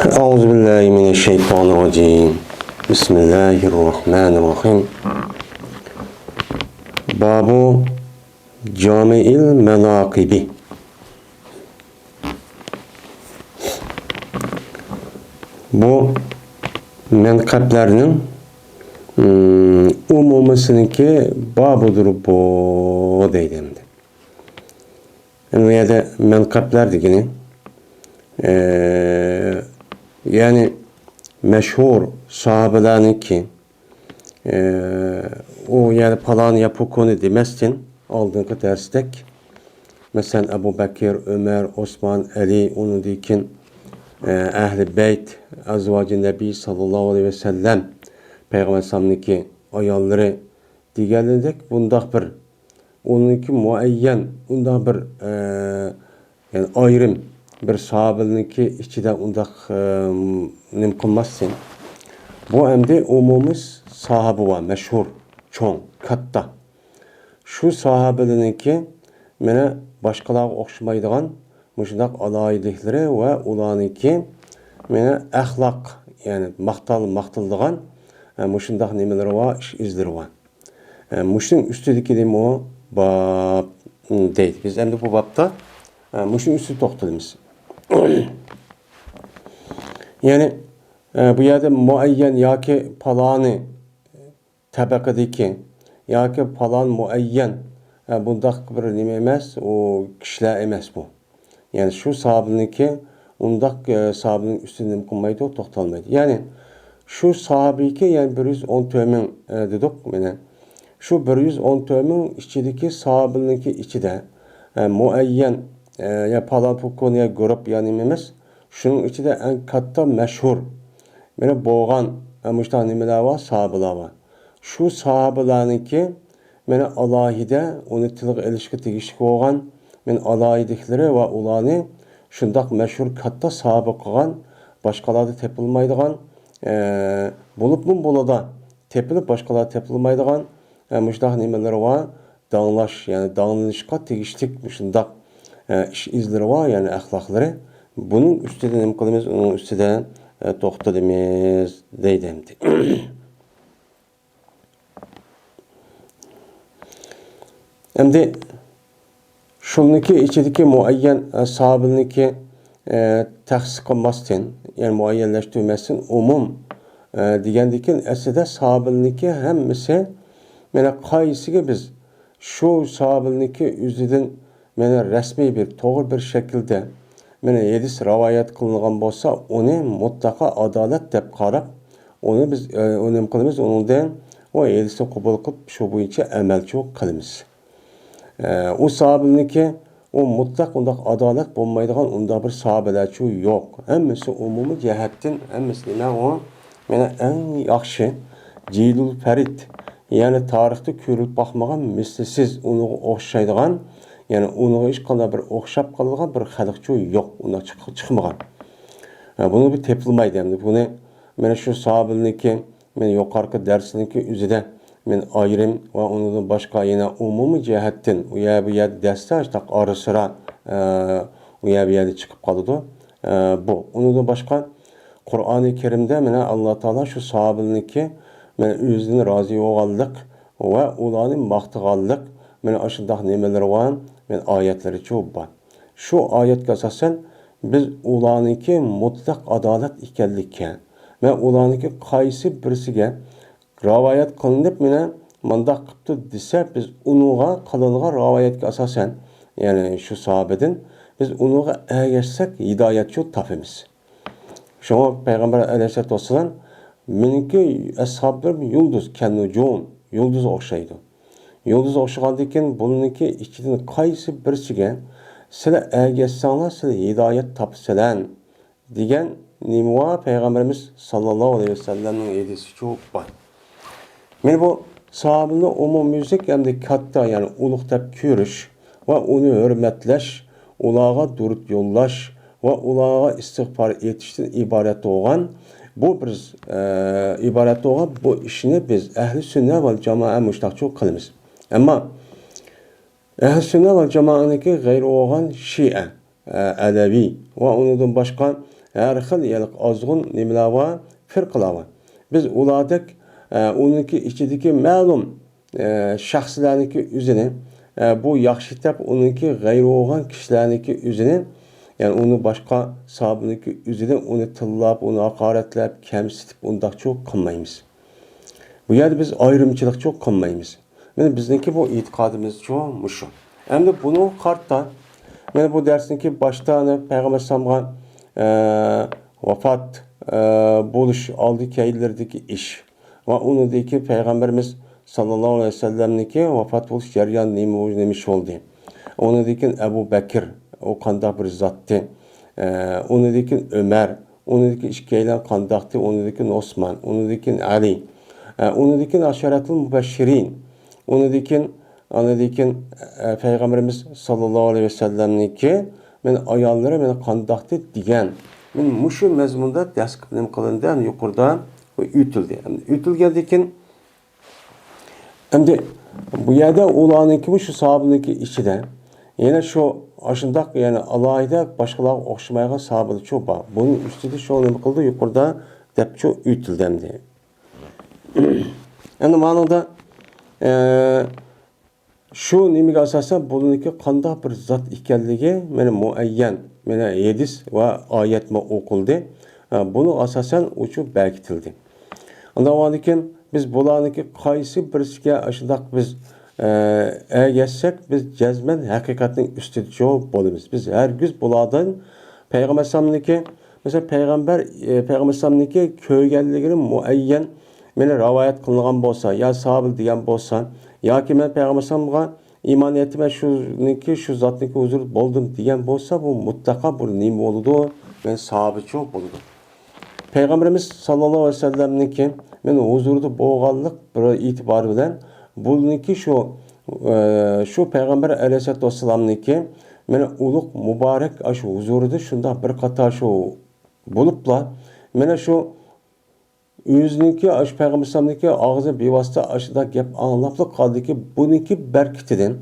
أعوذ بالله من الشيطان الرجيم بسم الله الرحمن الرحيم باب جامع المناقب Bu menkıplerinin umumisiniki babıdır bu deyildi. Yani da menkıpler degeni yani meşhur sahabelerninki o yani falan yapı konu demezsin aldığın derstek mesela Ebu Bekir, Ömer, Osman, Ali onu dikin Ehl-i Beyt, Azvacı Nebi sallallahu aleyhi ve sellem Peygamber sallam'niki ayalları digerledik bunda bir onunki muayyen bunda bir yani ayrım bir sahabeninki içinde undaq nim kılmazsın. Bu emdi umumuz sahabe var, meşhur, çoğun, katta. Şu sahabeninki mene başkalar okşamaydıgan muşundaq alaylıkları ve ulaniki mene ahlak yani maqtaldığan muşundaq nimeleri var, iş izleri var. Muşun üstüdeki deyim o bab değil. Biz emdi bu babda muşun üstü toxtalımız. Yani bu yerde muayyen yaki palani tabakadaki yaki palan muayyen bundaq bir nime emas, o kişiler emas bu. Yani şu sahabeninki undaq sahabenin üstünden qılmaydı, o toxtalmaydı. Yani şu sahabiki yani 114 min dedik mene. Şu 114 min içideki sahabeninki içide muayyen ya palan bu konuya grup yani emas. Şunun içinde en katta meşhur. Mene boğan müştah nimeler var, sahabeler var. Şu sahabelerninki mene alahide onu tılık ilişki tegişlik olgan men alahidikleri ve ulanı şundaq meşhur katta sahabe kılgan başkalarda tepilmaydıgan bulup mun bulada tepilip başkalarda tepilmaydıgan müştah nimeleri var. Dağlaş yani dağlanışka tegişlik şundaq iş izleri var yani ahlakları. Bunun üstüde ne kılımız, onun üstüde toxtalımız deydemdi. Şimdi şununki içindeki muayyen sahabeninki tahsis kılmasın, yani muayyenleştirmesin, umum digendikin esede sahabeninki hemmisi mene kayısıga biz şu sahabeninki üzüden mene resmi bir, doğru bir şekilde mene yedis rivayet kılıngan bolsa onu mutlaka adalet dep qarab onu biz önem kılımız onundan o yedisi kabul kılıp şu boyunca emelçi kılımız. O sahabeninki o mutlak undaq adalet bulmaydigan unda bir sahabelerçi yok. Hemmisi umumi cihetten hemmisi nima o mene en yaxşı Cilul Ferit yani tarixte körülüp baxmagan mislisiz onu oxşaydigan yani onu hiç qanday bir oxşap qalgan bir xalqçı yok. Ona çıxmagan. Bunu bir tepilmaydı endi. Bunu mene şu sahabeninki men yuqarqı dersiniki üzüde men ayrım ve onun başka yine umumi cihetten u ya bu ya destaj tak ara sıra u ya bir yerde çıkıp kaldı. Bu. Onun başka Kur'an-ı Kerim'de mene Allah Teala şu sahabeninki men özünün razı olganlık ve ulanın maqtıganlık men aşındaq nimeleri var men ayetleri çok var. Şu ayetga asasen biz ulanınki mutlak adalet ikenlikka ve ulanınki qaysi birisiga rivayet kılınıp mene mandaq qıptı dese biz unuğa kılınğa rivayetga asasen yani şu sahabeden biz unuğa ergeçsek hidayetçi tapımız. Şuna Peygamber aleyhissalatu vesselam meniki ashablarım yıldız kennucun yıldız okşaydı. Yıldız okşagandikin bununki içinden qaysi birisiga sizler ergeçsanglar sizler hidayet tapsalan degan nimva Peygamberimiz sallallahu aleyhi ve sellem'in edisi çok var. Men bu sahabını umumiylik hem de katta yani uluqtab körüş ve onu hürmetleş, ulağa durut yollaş ve ulağa istiğfar etişten ibaret olan bu bir ibaret olan bu işini biz ehli sünnet ve cemaat müştahçı kılımız. Ama ehli sünnet ve cemaat'niki gayri olan Şia, Alevi ve ondan başka her xil yani azgın nimalar var, firqalar var. Biz ulardek onunki içideki ma'lum şahslarniki üzerine bu yaxshi deb onunki g'ayri bo'lgan kishilarniki üzerine yani onu başka sahabıniki üzerine onu tillab, onu haqoratlab, kamsitib undaq çok qilmaymiz. Bu yerde biz ayrımçılık çok qilmaymiz. Yani bizniki bu etiqadimiz çok muşu. Hem de bunu kartta yani bu dersinki başta Peygamber Sam'a vefat buluş aldı keyillerdeki iş. Ve onu ki Peygamberimiz sallallahu aleyhi ve sellem'niki vefat buluş jaryan neymiş oldu. Onu ki Ebu Bekir o kandaq bir zattı. Onu ki Ömer, onu ki işkeylen kandaktı, onu ki Osman, onu ki Ali. Onu ki aşaretul mübeşşirin. Onu ki Peygamberimiz sallallahu aleyhi ve sellem'niki men ayallara men kandaktı diyen. Men muşu mezmunda ders kılındı yukarıda ütüldü. Ütülgedikin Şimdi bu yerde olanınki bu şu sahabındaki içi de yine şu aşındak yani alayda başkalar okşamaya sahabılı çok var. Bunun üstünde şu an kıldı yukarıda dep çok ütüldemdi. Yani manada şu nimek asasen bununki kanda bir zat ikenligi benim muayyen, benim yedis ve ayetme okuldu. Bunu asasen uçup belkitildi. Ondan sonra biz bulanıki qaysi birisiga aşındaq biz geçsek biz cezmen hakikatin üstüde çok bolimiz. Biz her güz bulardan Peygamber Sam'niki mesela Peygamber Sam'niki köygelligini muayyen meni rivayet kılıngan bolsa ya sahabil degan bolsa yoki men Peygamber Sam'a iman etme şu zatniki huzur boldum degan bolsa bu mutlaka bu nima boludu? Men sahabi çok boludu. Peygamberimiz sallallahu aleyhi ve sellem'niki men huzurda boğanlık bir itibar bilen bununki şu Peygamber aleyhissalatu vesselam'niki men uluk mübarek aşı huzurda şunda bir kata şu bulupla men şu yüzünki aşı Peygamber sallam'niki ağzı bevasıta aşıda gep anlaplı kaldı ki bununki berkitiden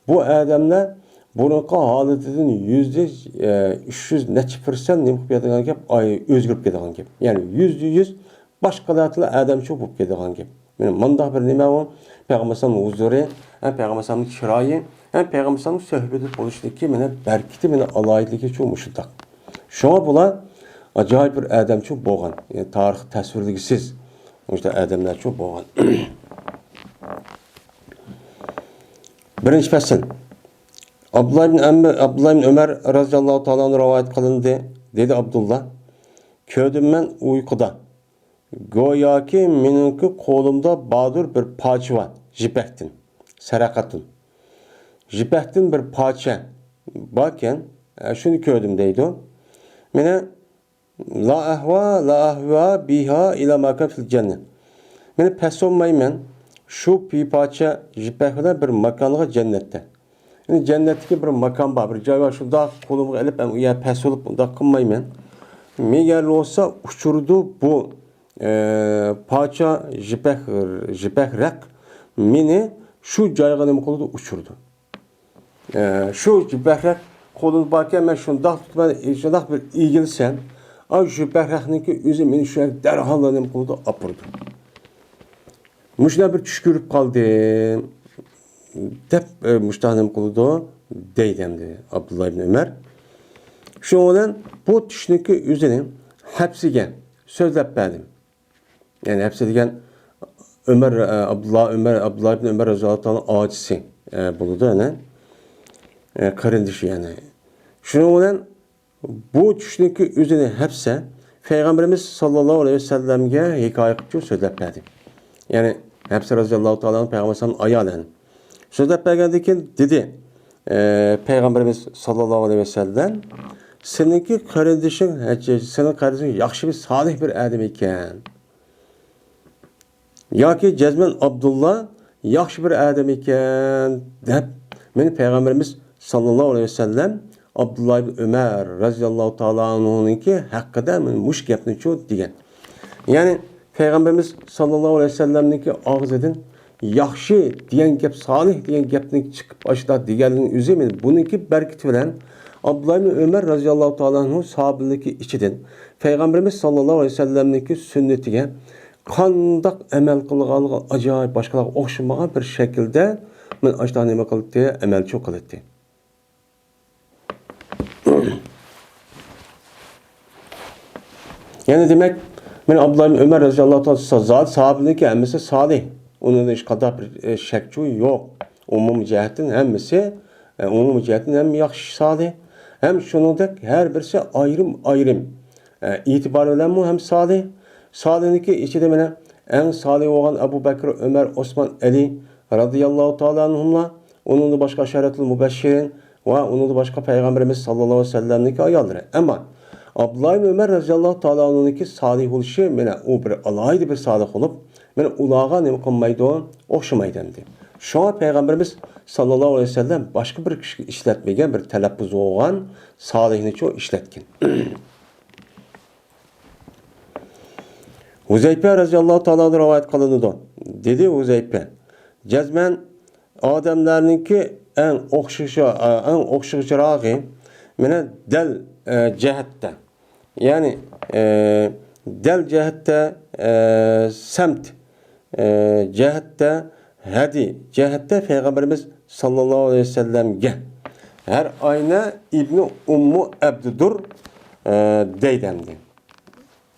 bu adamlar bununki haletinden %300 neçe% nima qilib ketadigan gap o'zgarib ketadigan gap. Yani %100 başqalarla adamcha bo'lib ketadigan gap. Mana mundaq bir nima bu Peygamber sallam huzuri, ham Peygamber sallam chiroyi, ham Peygamber sallam suhbati bo'lishligi mana barkiti mana aloyidligi shu mushundaq. Shunga bular ajoyib bir adamcha bo'lgan. Yani tarix tasvirligisiz o'sha adamlarcha bo'lgan. Birinchi fasl Abdullah ibn Ömer radıyallahu ta'ala rivayet kılındı. Dedi Abdullah. Köydüm ben uykuda. Goya ki menimki kolumda badur bir parça var. Jipektin. Sarakatın. Jipektin bir parça. Bakın şunu köydüm deydi o. Mene la ahva biha ila makam fil cennet. Mene pes olmayım şu bir parça jipekten bir makanlığa cennette. Yani cennetteki bir makam var, bir joy var. Şunda kolumu elip ben uya pes olup bunda kılmayım. Meğer olsa uçurdu bu parça jipek rak meni şu joyga nima qildi uçurdu. Şu jipek rak kolun barken ben şunda tutman şunda bir ilgilsen o jipek rakniki o'zi meni shu darhol nima qildi apurdi. Muşuna bir tush ko'rib qoldim. Dep müştahanım kılıdı deydemdi Abdullah ibn Ömer. Şu olan bu düşneki üzerine hepsigen sözlep verdim. Yani hepsi degen Abdullah ibn Ömer radıyallahu anh acisi buludu yani. Karındışı yani. Şu olan bu düşneki üzerine hepsi Peygamberimiz sallallahu aleyhi ve sellem'e hikaye kıpçı sözlep verdim. Yani hepsi radıyallahu anh Peygamber sallallahu aleyhi ve sellem sözlep verdikken dedi Peygamberimiz sallallahu aleyhi ve sellem senin kardeşin yaxşı bir salih bir adam iken ya ki Cezmen Abdullah yaxşı bir adam iken dep meni Peygamberimiz sallallahu aleyhi ve sellem Abdullah ibn Ömer radıyallahu ta'ala anhu'nunki hakkında muş gapni çok degen. Yani Peygamberimiz sallallahu aleyhi ve sellem'ninki ağzıdan yaxşı diyen gap, salih diyen gapni çıkıp aşıda diğerinin üzerine bununki berkit bilen Abdullah ibn Ömer radıyallahu ta'ala anhu sahabındaki içinden Peygamberimiz sallallahu aleyhi ve sellem'deki sünnetiga qandaq amal qilganligiga acayip başkalarga o'xshamagan bir şekilde men ashta nima qildi, amalchi qildi. Yani demek men Abdullah ibn Ömer radıyallahu ta'ala zat sahabındaki hemmisi salih. Onun hiç kadar bir şekçi yok. Umum cihetin hemmisi umum cihetin hem yaxşı salih hem şunundaki her birisi ayrım itibar bilen mu hem salih. Salih'deki içinde mene en salih olan Ebu Bekir, Ömer, Osman, Ali radıyallahu ta'ala anhumla onun da başka şeretul mübeşşirin ve onun da başka Peygamberimiz sallallahu aleyhi ve sellem'deki ayalları. Ama Abdullah ibn Ömer radıyallahu ta'ala anh'daki salih oluşu mene o bir alaydı bir salih olup mene ulağa ne kılmaydı o okşamaydı dendi. Şu an Peygamberimiz sallallahu aleyhi ve sellem başka bir kişi işletmegen bir telaffuz olan salihini çoğu işletkin. Huzeyfe radıyallahu ta'ala rivayet kılındı. Dedi Huzeyfe, cezmen adamlarınki en okşayıcırağı mene del cehette. Yani del cehette semt cehette hadi cehette Peygamberimiz sallallahu aleyhi ve sellem'ge her ayna İbni Ummu Ebdudur deydendi.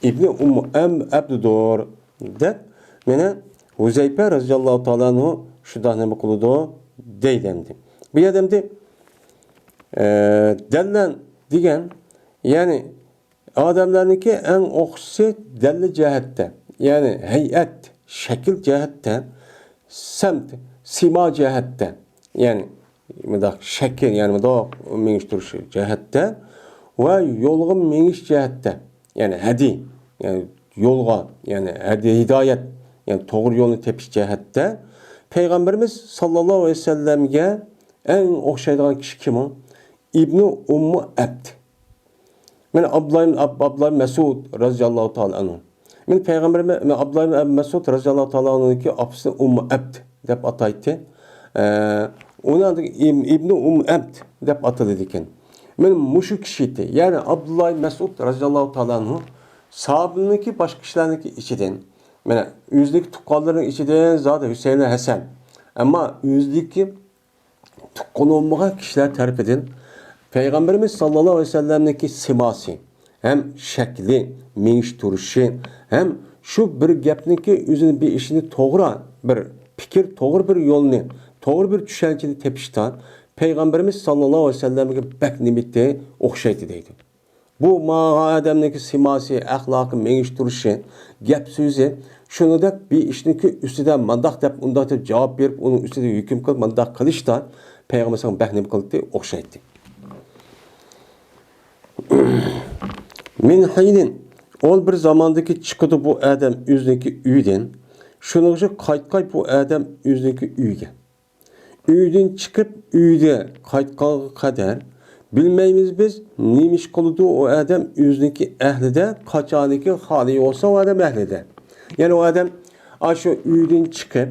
İbni Ummu Ebdudur de mene Huzeyfe radıyallahu ta'ala anhu şu da ne kılıdı deydendi. Bu yedemdi dellen digen yani adamlarınki en oksi delli cehette yani heyet şekil cehette semt sima cehette yani mıdak şekil yani mıdak meniş duruşu cehette ve yolgun meniş cehette yani hedi yani yolga yani hedi hidayet yani doğru yolunu tepiş cehette Peygamberimiz sallallahu aleyhi ve sellem'ge en okşaydığı kişi kim o? İbni Ummu Ebd. Men Abdullah Mesud radıyallahu ta'ala anhu. Men Peygamberimiz Abdullah Mesud radıyallahu ta'ala anhu'nki apısı Ummu Ebd dep ataydı. Onun adı İbni Ummu Ebd dep atadı diken. Men muşu kişiydi. Yani Abdullah Mesud radıyallahu ta'ala anhu sahabınınki başka kişilerinki içiden. Men yüzdeki tukkalların içiden zaten Hüseyin Hasan. Ama yüzdeki tukkal olmayan kişiler terp edin. Peygamberimiz sallallahu aleyhi ve sellem'deki siması hem şekli, meniş duruşu hem şu bir gapniki üzerine bir işini doğru bir fikir, doğru bir yolunu, doğru bir düşünceni tepişten Peygamberimiz sallallahu aleyhi ve sellem'e bek nimitte okşaydı deydi. Bu adamdaki siması, ahlakı, meniş duruşu, gap sözü şunu da bir işiniki üstüden mandak dep unda dep cevap verip onun üstüde hüküm kılıp mandak kılıştan Peygamber sallallahu aleyhi ve sellem bek nimitte okşaydı. Min haynin ol bir zamandaki çıkıdı bu adam yüzdeki üyden şununca kaytkay bu adam yüzdeki üyge üyden çıkıp üyde kaytkağı kadar bilmeyimiz biz neymiş kılıdı o adam yüzdeki ehlide kaçaniki hali olsa o adam ehlide yani o adam aşağı üyden çıkıp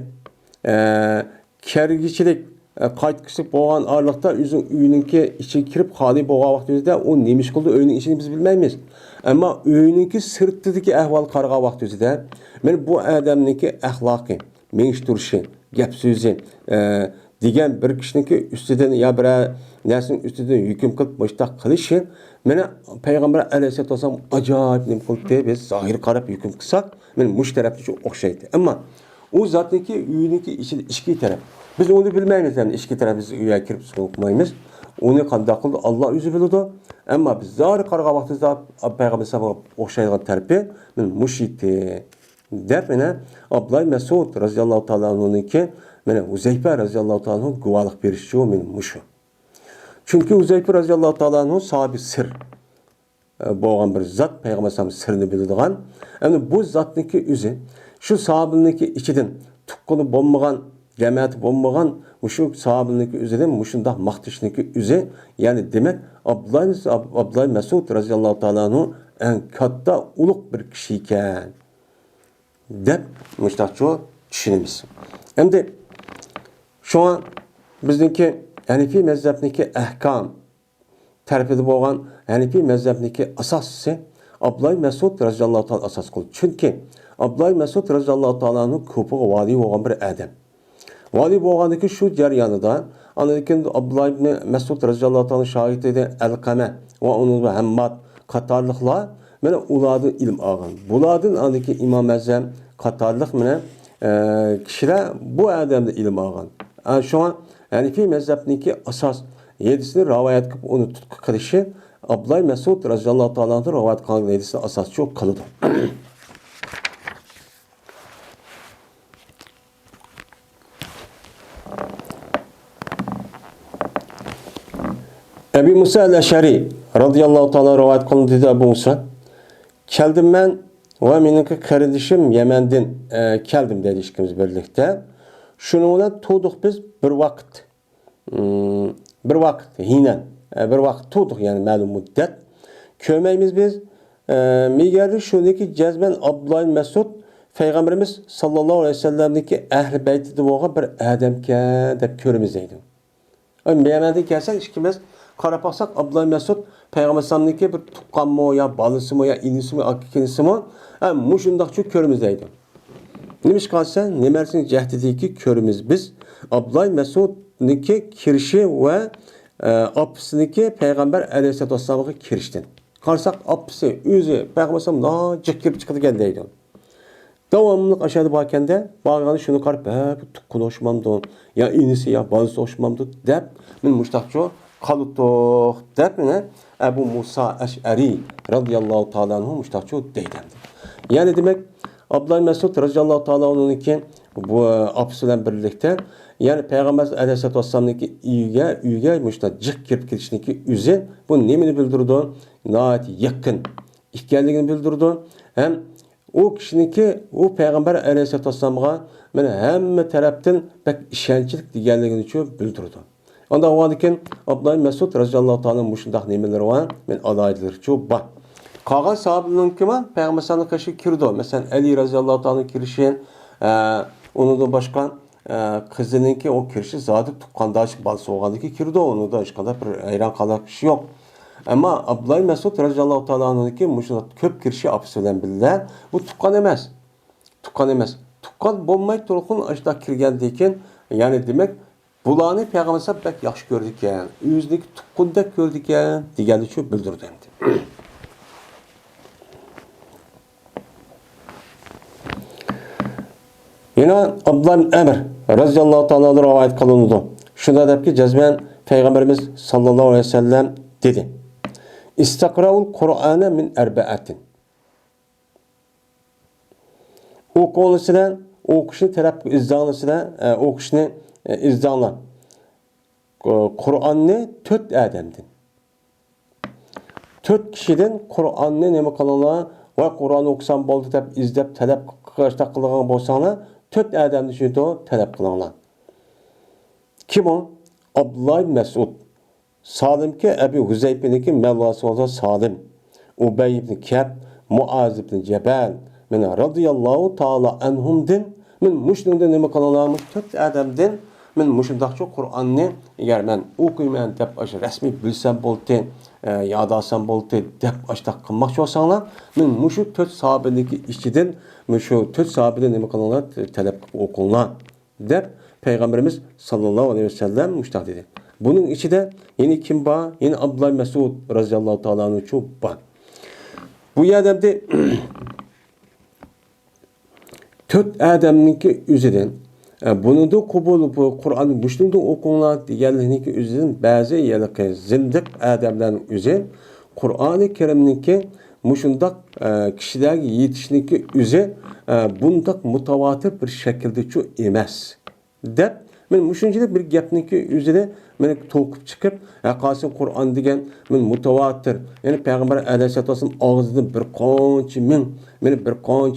kergiçilik qaytqışlıq boğan arlıqda üzün üyününki içi kirip hali boğa vaxtımızda o neymiş kıldı öyünün içini biz bilmeyimiz. Ama öyününki sırttıdaki ahval qarğa vaxtımızda men bu adamınki ahlakı, meniş duruşu, gap sözü degen bir kişininki üstüden ya bir nəsin üstüden hüküm kılıp başta kılışı mene Peygamber aleyhissalatu vesselam acayip nem kıldı biz zahir qarab hüküm kılsak men muş tarafı çok okşaydı. Ama o zatniki üyününki içki taraf. Biz onu bilmeyiz yani içki tarafı biz üye kirip soğukmayız. Onu kanda kıldı Allah yüzü bildi. Ama biz zahir qarğa vaxtımızda Peygamber sallallahu okşaydığı tarafı men muş idi. Dep mene Abdullah Mesud radıyallahu ta'ala anhu'nunki mene Huzeyfe radıyallahu ta'ala anhu guvalık berişçi o men muşu. Çünkü Huzeyfe radıyallahu ta'ala anhu sahibi sır. Boğan bir zat Peygamber sallallahu sırrını bildiğin. Yani bu zatniki üzü şu sahabınınki içiden tukkulu bombagan cemaati bombagan şu sahabınınki üzüden muşunda mahtışniki üzü yani demek Abdullah Mesud radıyallahu ta'ala anhu en katta uluk bir kişiyken dep müştakçı düşünümüz. Hem de şu an bizdeki Hanefi mezhebindeki ahkam tarafida bo'lgan Hanifiy mazhabniki asoschisi Abdullah Mas'ud radhiyallohu ta'ala asos qildi. Chunki Abdullah Mas'ud radhiyallohu ta'alaning ko'piga vali bo'lgan bir odam. Vali bo'lganligi shu jarayonida anakin Abdullah ibn Mas'ud radhiyallohu ta'ala shohid edi Alqama va uning Hammad qatorliqlar mana ulardan ilm olgan. Bulardan anakin Imom Azam qatorliq mana kishilar bu odamdan ilm olgan. Shuna Hanifiy mazhabniki asos 7sini rivoyat qilib uni tutqi qilishi Abdullah Mas'ud radhiyallohu ta'aladan rivoyat qilgan 7sini asoschi qildi. Ebu Musa el-Eşari radıyallahu ta'ala rivayet kılındı dedi Ebu Musa. Keldim ben ve meniki kardeşim Yemen'den keldim dedi ikimiz birlikte. Şununla tuğduk biz bir vakit. Bir vakit hinen. Bir vakit tuğduk yani malum müddet. Kömeyimiz biz migerdi şuradaki cezben Abdullah Mesud Peygamberimiz sallallahu aleyhi ve sellem'deki ehl-i beyti de bir ademke dep körümüzdeydi. Yemen'den gelsek ikimiz qarab baxsaq Abdullah Mas'ud Peygamber sallallahu bir tuqqan mı ya balısı mı ya inisi mi akkinisi mi muşundaqçı körümüzdeydi. Nemiş qalsa nemersin cehdideki körümüz biz Abdullah Mas'ud'niki kirişi ve apısındaki Peygamber aleyhissalatu vesselam'a kiriştin. Qarsak apısı özü Peygamber sallallahu cık kirip çıkıdı geldiydi. Devamlılık aşağıda bakende bağlanı şunu qarab tuqqun hoşmamdı ya inisi ya balısı hoşmamdı dep men muştaqçı kalıtoq dep ne Ebu Musa Eş'ari radıyallahu ta'ala anhu müştahçı deydendi. Yani demek Abdullah Mesud radıyallahu ta'ala anhu'nunki bu apısıyla birlikte yani Peygamber aleyhissalatu vesselam'nınki üyge müştah cık kirip girişindeki üze bu nemini bildirdi? Nayet yakın ikkenligini bildirdi. Hem o kişininki o Peygamber aleyhissalatu vesselam'a hem taraftan pek işençilik diğerligini bildirdi. Onda o adeken Abdullah Mesud radhiyallahu ta'ala muşundaq nemeleri var. Men alaydılar çok bak. Qalan sahabının kimi Peygamber sallallahu aleyhi ve kirdi. Mesela Ali radhiyallahu ta'ala kirişi, onun da başka kızınınki o kirişi zaten tuqqandaş balsı olgandaki kirdi. Onu da hiç kadar bir ayran qalaq şey yok. Ama Abdullah Mesud radhiyallahu ta'ala'nınki muşundaq köp kirişi apısı bilen bildiler. Bu tuqqan emas. Tuqqan emas. Tuqqan bo'lmay turqun aşda kirgendeyken yani demek bularni Peygamber sallallahu pek yaxshi ko'rdik ekan, o'zidagi tuqqundek ko'rdik ekan deganni shu bildirdi endi. Yana Abdullah ibn Amr radhiyallohu ta'ala rivoyat qilindi. Shunda debki jazman Peygamberimiz sallallohu alayhi vasallam dedi. İstaqra'ul Qur'ana min arba'atin. O'qishni o'qishni talab izdanısida o'qishni izdanlar. Kur'an'ı 4 adamdan. 4 kişiden Kur'an'ı neme kılınlar ve Kur'an okusan boldu deb izlep talep qilishda qilgan bolsanglar 4 adamni shunda talep qilinglar. Kim o? Abdullah Mas'ud. Salimki Ebu Huzeyfe'ninki mevlası olsa Salim. Ubey ibn Ka'b, Muaz ibn Cebel. Men radıyallahu ta'ala anhumdan men muşnunda neme kılınlarmış 4 adamdan men muşundaqçı Qur'anni eğer men okuyman deb aş rasmiy bilsam bo'ldi, yodasam bo'ldi deb ashtaq qilmoqchi bo'lsanglar, men mushu 4 sahobaniki ichidan mushu 4 sahobadan nima qilinglar talab qilib o'qinglar deb Peygamberimiz sallallohu alayhi vasallam mushtaq dedi. Bunun ichida yeni kim bor? Yeni Abdullah Mas'ud radhiyallohu ta'ala anhu bor. Bu yerda 4 adamninki o'zidan bunu da bu Kur'an müştümde okunlar diğerlerindeki üzerinde bazı yerlerde zindik adamların üzerinde Kur'an-ı Kerim'deki müşündak kişiler yetişindeki üzerinde bundak mutavatir bir şekilde şu emas. Dep men müşüncede bir gapniki üzerinde men to'qib chiqib qalsin Qur'on degan men mutavatir ya'ni Peygamber aleyhissalatu vesselam og'zidan bir qancha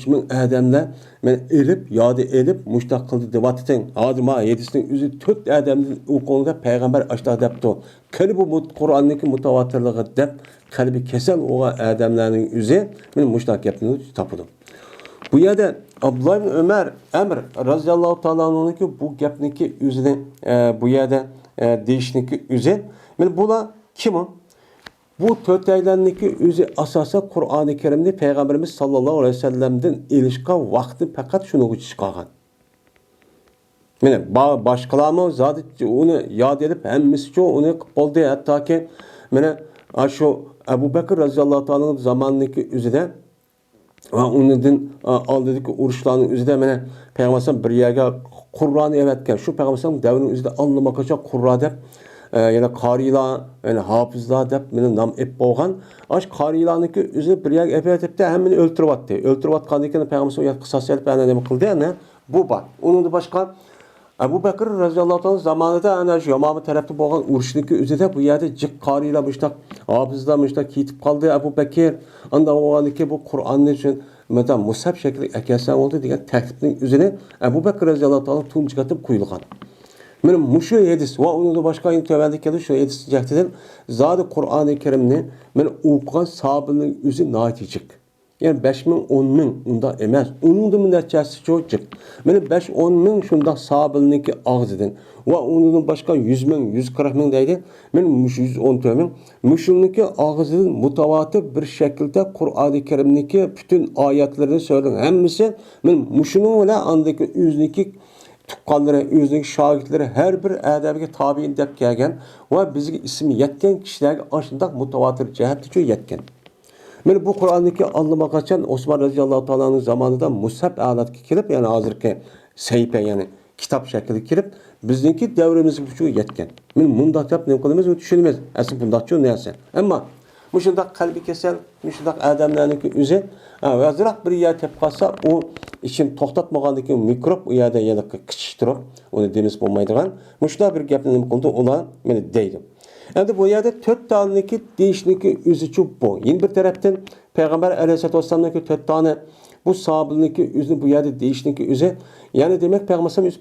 ming odamlar men elib yodi elib mushtaq qildi deb aytding. Hozir ma 7sining o'zi 4 odamning o'qonida Peygamber ashta debdi. Qani bu Qur'onniki mutavatirligi deb qalbi kasal o'g'an odamlarning o'zi men mushtaq gapni topdim. Bu yerda Abdullah ibn Ömer Amr radhiyallohu ta'ala anhu'niki bu gapniki o'zini bu yerda deyishniki o'zi. Men bular kim? Bu töteyleniki özü asasa Kur'an-ı Kerim'de Peygamberimiz sallallahu aleyhi ve sellem'den ilişka vakti fakat şunu çıkargan. Mene başkalarımı zaten onu yad edip hemmisi onu oldu hatta ki mene şu Ebu Bekir radıyallahu ta'ala'nın zamanındaki üzere ve onun aldığı uruşlarının üzere mene Peygamber bir yerge Kur'an'ı evetken şu Peygamber'in devrinin üzere anlamak için Kur'an dep yani kariler yani hafızlar dep mene nam ep boğan aş karilarınki üzere bir yerge evet de hemen öldürüp attı. Öldürüp atkandıkken Peygamber kısas edip ne kıldı yani bu var. Onun da başka Ebu Bekir radıyallahu anh zamanında ana şu Yamamı tarafta boğan uruşniki üzerinde bu yerde cık karıylamışlar, hafızlamışlar, kitip kaldı Ebu Bekir. Anda o andaki bu Kur'an'ın için mesela musab şekli ekesen oldu diye teklifin üzerine Ebu Bekir radıyallahu anh tüm çıkartıp kuyulgan. Benim muşu edis ve onu da başka internette geldi şu edis cehtidir. Zaten Kur'an-ı Kerim'ni ben okuyan sahabının üzü naticik. Yani 5 min, 10 min unda emas. Onun da neticesi çok cık. Benim 5-10 min şunda sahabılınki ağzıdın. Ve onun başka 100 min, 140 min deydi. Benim 110 min. Müşününki ağzıdın mutavatır bir şekilde Kur'an-ı Kerim'deki bütün ayetlerini söyledim. Hemmisi benim müşünün öyle andaki yüzdeki tuqqanları, yüzdeki şahitleri her bir ədəbə tabiin dep gelgen ve bizge ismi yetken kişilerge aşında mutavatır cehatti yetken. Yani bu Kur'an'daki anlamak açan Osman radıyallahu ta'ala'nın zamanında mushaf alatki kirip yani hazırki seype yani kitap şekli kirip bizdeki devrimiz bu yetken. Yani mundak yap ne kılımız düşünmez. Aslında bundak çok neyse. Ama müşundak kalbi kesel, müşundak adamlarınki üzü azırak bir yer tepkasa o için toxtatmagandaki mikrop o yerde yana kıçıştırıp onu demiz bulmaydıgan. Müşundak bir gapını konuda olan beni deydim. Yani bu yerde 4 taneki değişniki üzücü bu. Yine bir taraftan Peygamber Aleyhisselatü Vesselam'daki 4 tane bu sahabıniki üzü bu yerde değişniki üzü. Yani demek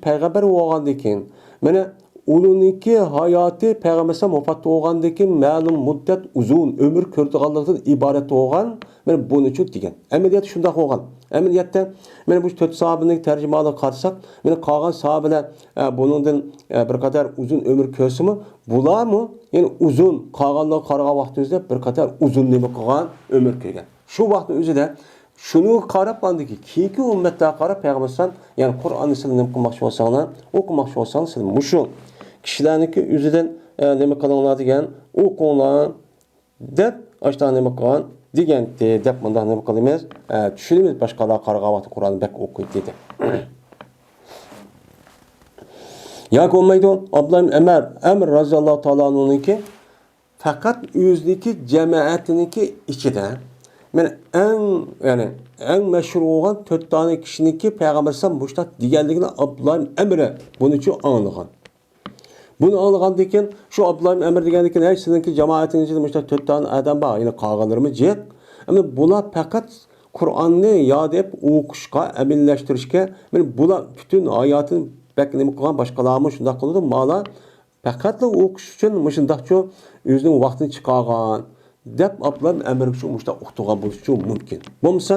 Peygamber olgandakin. Mana onunki hayatı Peygamber vefat olgandakin ma'lum muddet uzun ömür ko'rdiganlikdan ibaret olgan. Mana bunu çok degan. Ameliyat shunday olgan. Ameliyatta mana bu 4 sahabini tercümalı qarsak, mana qolgan sahabeler bunundan bir kadar uzun ömür ko'rsimi, bular mı? Yani uzun qolganlar qaragan vaqtimizda bir kadar uzun nima qilgan ömür ko'rgan. Shu vaqtning o'zida shuni qarab bandiki keyingi ummatlar qarab Peygamber yani Qur'onni siz nima qilmoqchi bo'lsanglar, o'qimoqchi bo'lsanglar siz mushu kishilarniki o'zidan nima qilinglar degan o'qinglar deb ashta nima qilgan degan deb bunday nima qilamiz? Tushunamiz boshqalar qaragan vaqtda Qur'onni bek o'qiydi dedi. Ya olmaydı Abdullah Emr razıyallahu ta'ala anh'unki fakat yüzdeki cemaatiniki içinde en meşhur olan 4 tane kişininki Peygamber sallallahu aleyhi ve sellem diğerlerine Abdullah Emr'e bunu için anlayan. Bunu anlayan şu Abdullah Emr diğerlerine her sizinki cemaatinizde müştak 4 tane adam var yine kağalarımız cihaz. Ama buna fakat Kur'an'ı yad edip okuşka, eminleştirişke buna bütün hayatın belki nima qilgan boshqalarmi shunday qildi mala faqatla o'qish uchun shundaqcha o'zining vaqtini chiqargan deb Abdullah Emr shu mushta o'qigan bo'lishi mumkin. Bo'lmasa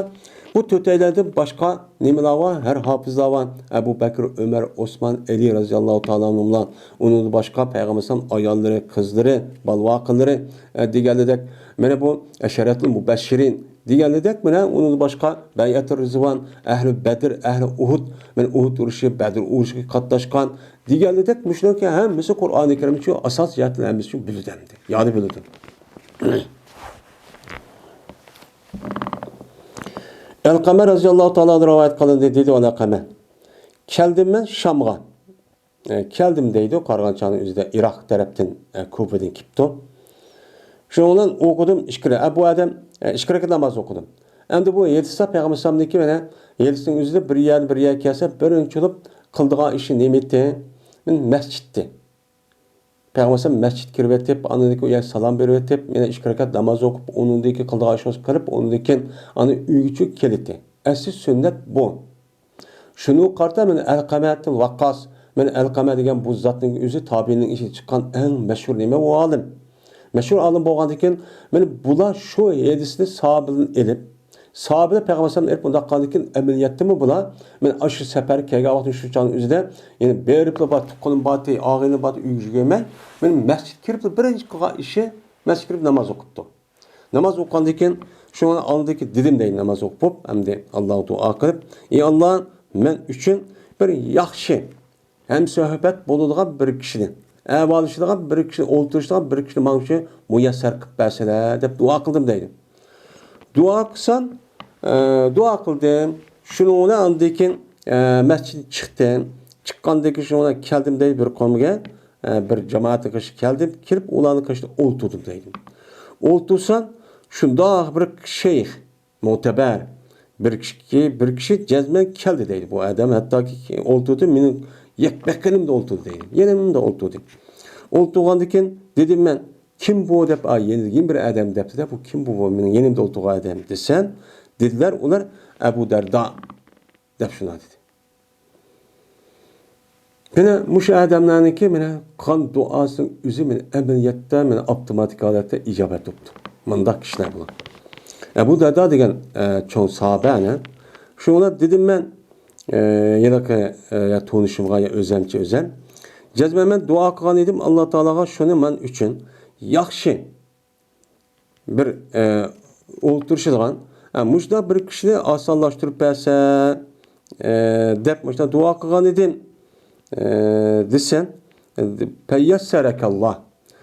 bu to'taylardan boshqa nimalar bor? Har hofizlar bor. Abu Bakr, Ömer, Osman, Ali radhiyallohu ta'ala anhumlar, uning boshqa payg'ambarlar ayollari, qizlari, balvoqlari deganidek mana bu asharatul mubashirin deganidek mana uning boshqa Bay'atur Rizvan, ahli Badr, ahli Uhud, mana Uhud urushi, Badr urushiga qatnashgan deganidek mushlarga hammasi Qur'oni Karim uchun asos jihatlarimiz uchun bilindi. Ya'ni bilindi. El-Qamer radhiyallohu ta'ala rivoyat qilindi dedi ona Qamer. Keldim men Shamga. Keldim deydi Qarg'anchaning o'zida Iroq tarafdan Kufadan kelibdi. Şundan okudum işkire. Bu adam işkire namaz okudum. Endi bu yetsa Peygamber sallallahu aleyhi yetsinin üzerinde bir yer kelse birinci olup kıldığı işi nimeti mescitti. Peygamber sallallahu mescid kirib etip, anındaki o yer salam berib etip, mene işkire namaz okup, onundaki kıldığı işi kırıp, onundaki anı üyücü keliti. Asli sünnet bu. Şunu qarta men El-Qame'tin Vakkas, men El-Qame degan bu zatning o'zi tabiinin işi çıkan en meşhur nime o alim. Meşhur alim bo'lgandan men bular shu hadisni sahabidan elib, sahabada Peygamber sallallahu aleyhi ve sellem qandakin amaliyotdimi bular? Men aşı safar kelgan vaqt shu chon o'zida, ya'ni berib bat qo'lim bati, og'ini bati uyga kelmay, men masjid kirib birinchi qilgan ishi masjidga kirib namoz o'qibdi. Namoz o'qigandan keyin shuni oldiki dedim deydi namoz o'qib, hamda Allohga duo qilib, "Ey Alloh, men uchun bir yaxshi ham suhbat bo'ladigan bir kishini, avolishadigan bir kishi, o'ltirishadigan bir kishini men uchun muyassar qilib bersalar" deb duo qildim deydi. Duo qilsam, duo qildim. Shuni ondan keyin masjidga chiqdim. Chiqqandan keyin shuna keldim deydi bir qavmga, bir jamoatga qarshi keldim, kirib ularning qarshida o'ltirdim deydi. O'ltirsam, shundoq bir sheyx, mo'tabar bir kishi jazman keldi deydi. Bu odam hattoki o'ltirdi, meni yakbaqinimda o'ltirdi deydi. Yanimda o'ltirdi. O'ltirgandan keyin dedim men, kim bu deb, yeni bir odam debdi-da, bu kim bu? Mening yanimda o'ltirgan odam desen, dedilar ular Abu Darda deb shuna dedi. Mana mush odamlarniki mana qon duosining o'zi meni amaliyotda meni avtomatik holatda ijobat topdi. Mundaq kishilar bular. Abu Darda degan cho'ng sahabani shuna dedim men ya tonishimga ya o'zim jazman men duo qilgan edim Alloh taologa shuni men uchun yaxshi bir o'ltirishadigan muşda bir kishini osonlashtirib bersa deb muşda duo qilgan edim desen payyassarakalloh.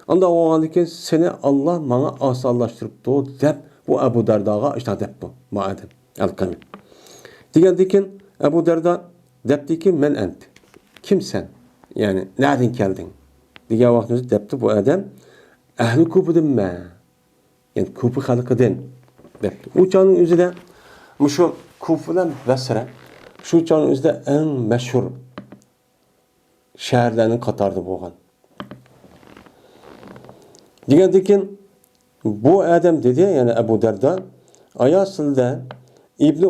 Onda o'g'andan keyin seni Alloh menga osonlashtiribdi deb bu Abu Dardoga işte deb bu ma'adim alqami. Degandan keyin Abu Dardo debdiki men ant. Kimsen? Yani nereden geldin? Degan vaqtimizda debdi bu odam ahli Kufadan men. Yani Kufa xalqidan debdi. U chog'ning o'zida shu Kufadan Basra shu chog'ning o'zida eng mashhur shaharlarning qatorida bo'lgan. Degandan keyin bu odam dedi, yani Abu Darda ayasında İbn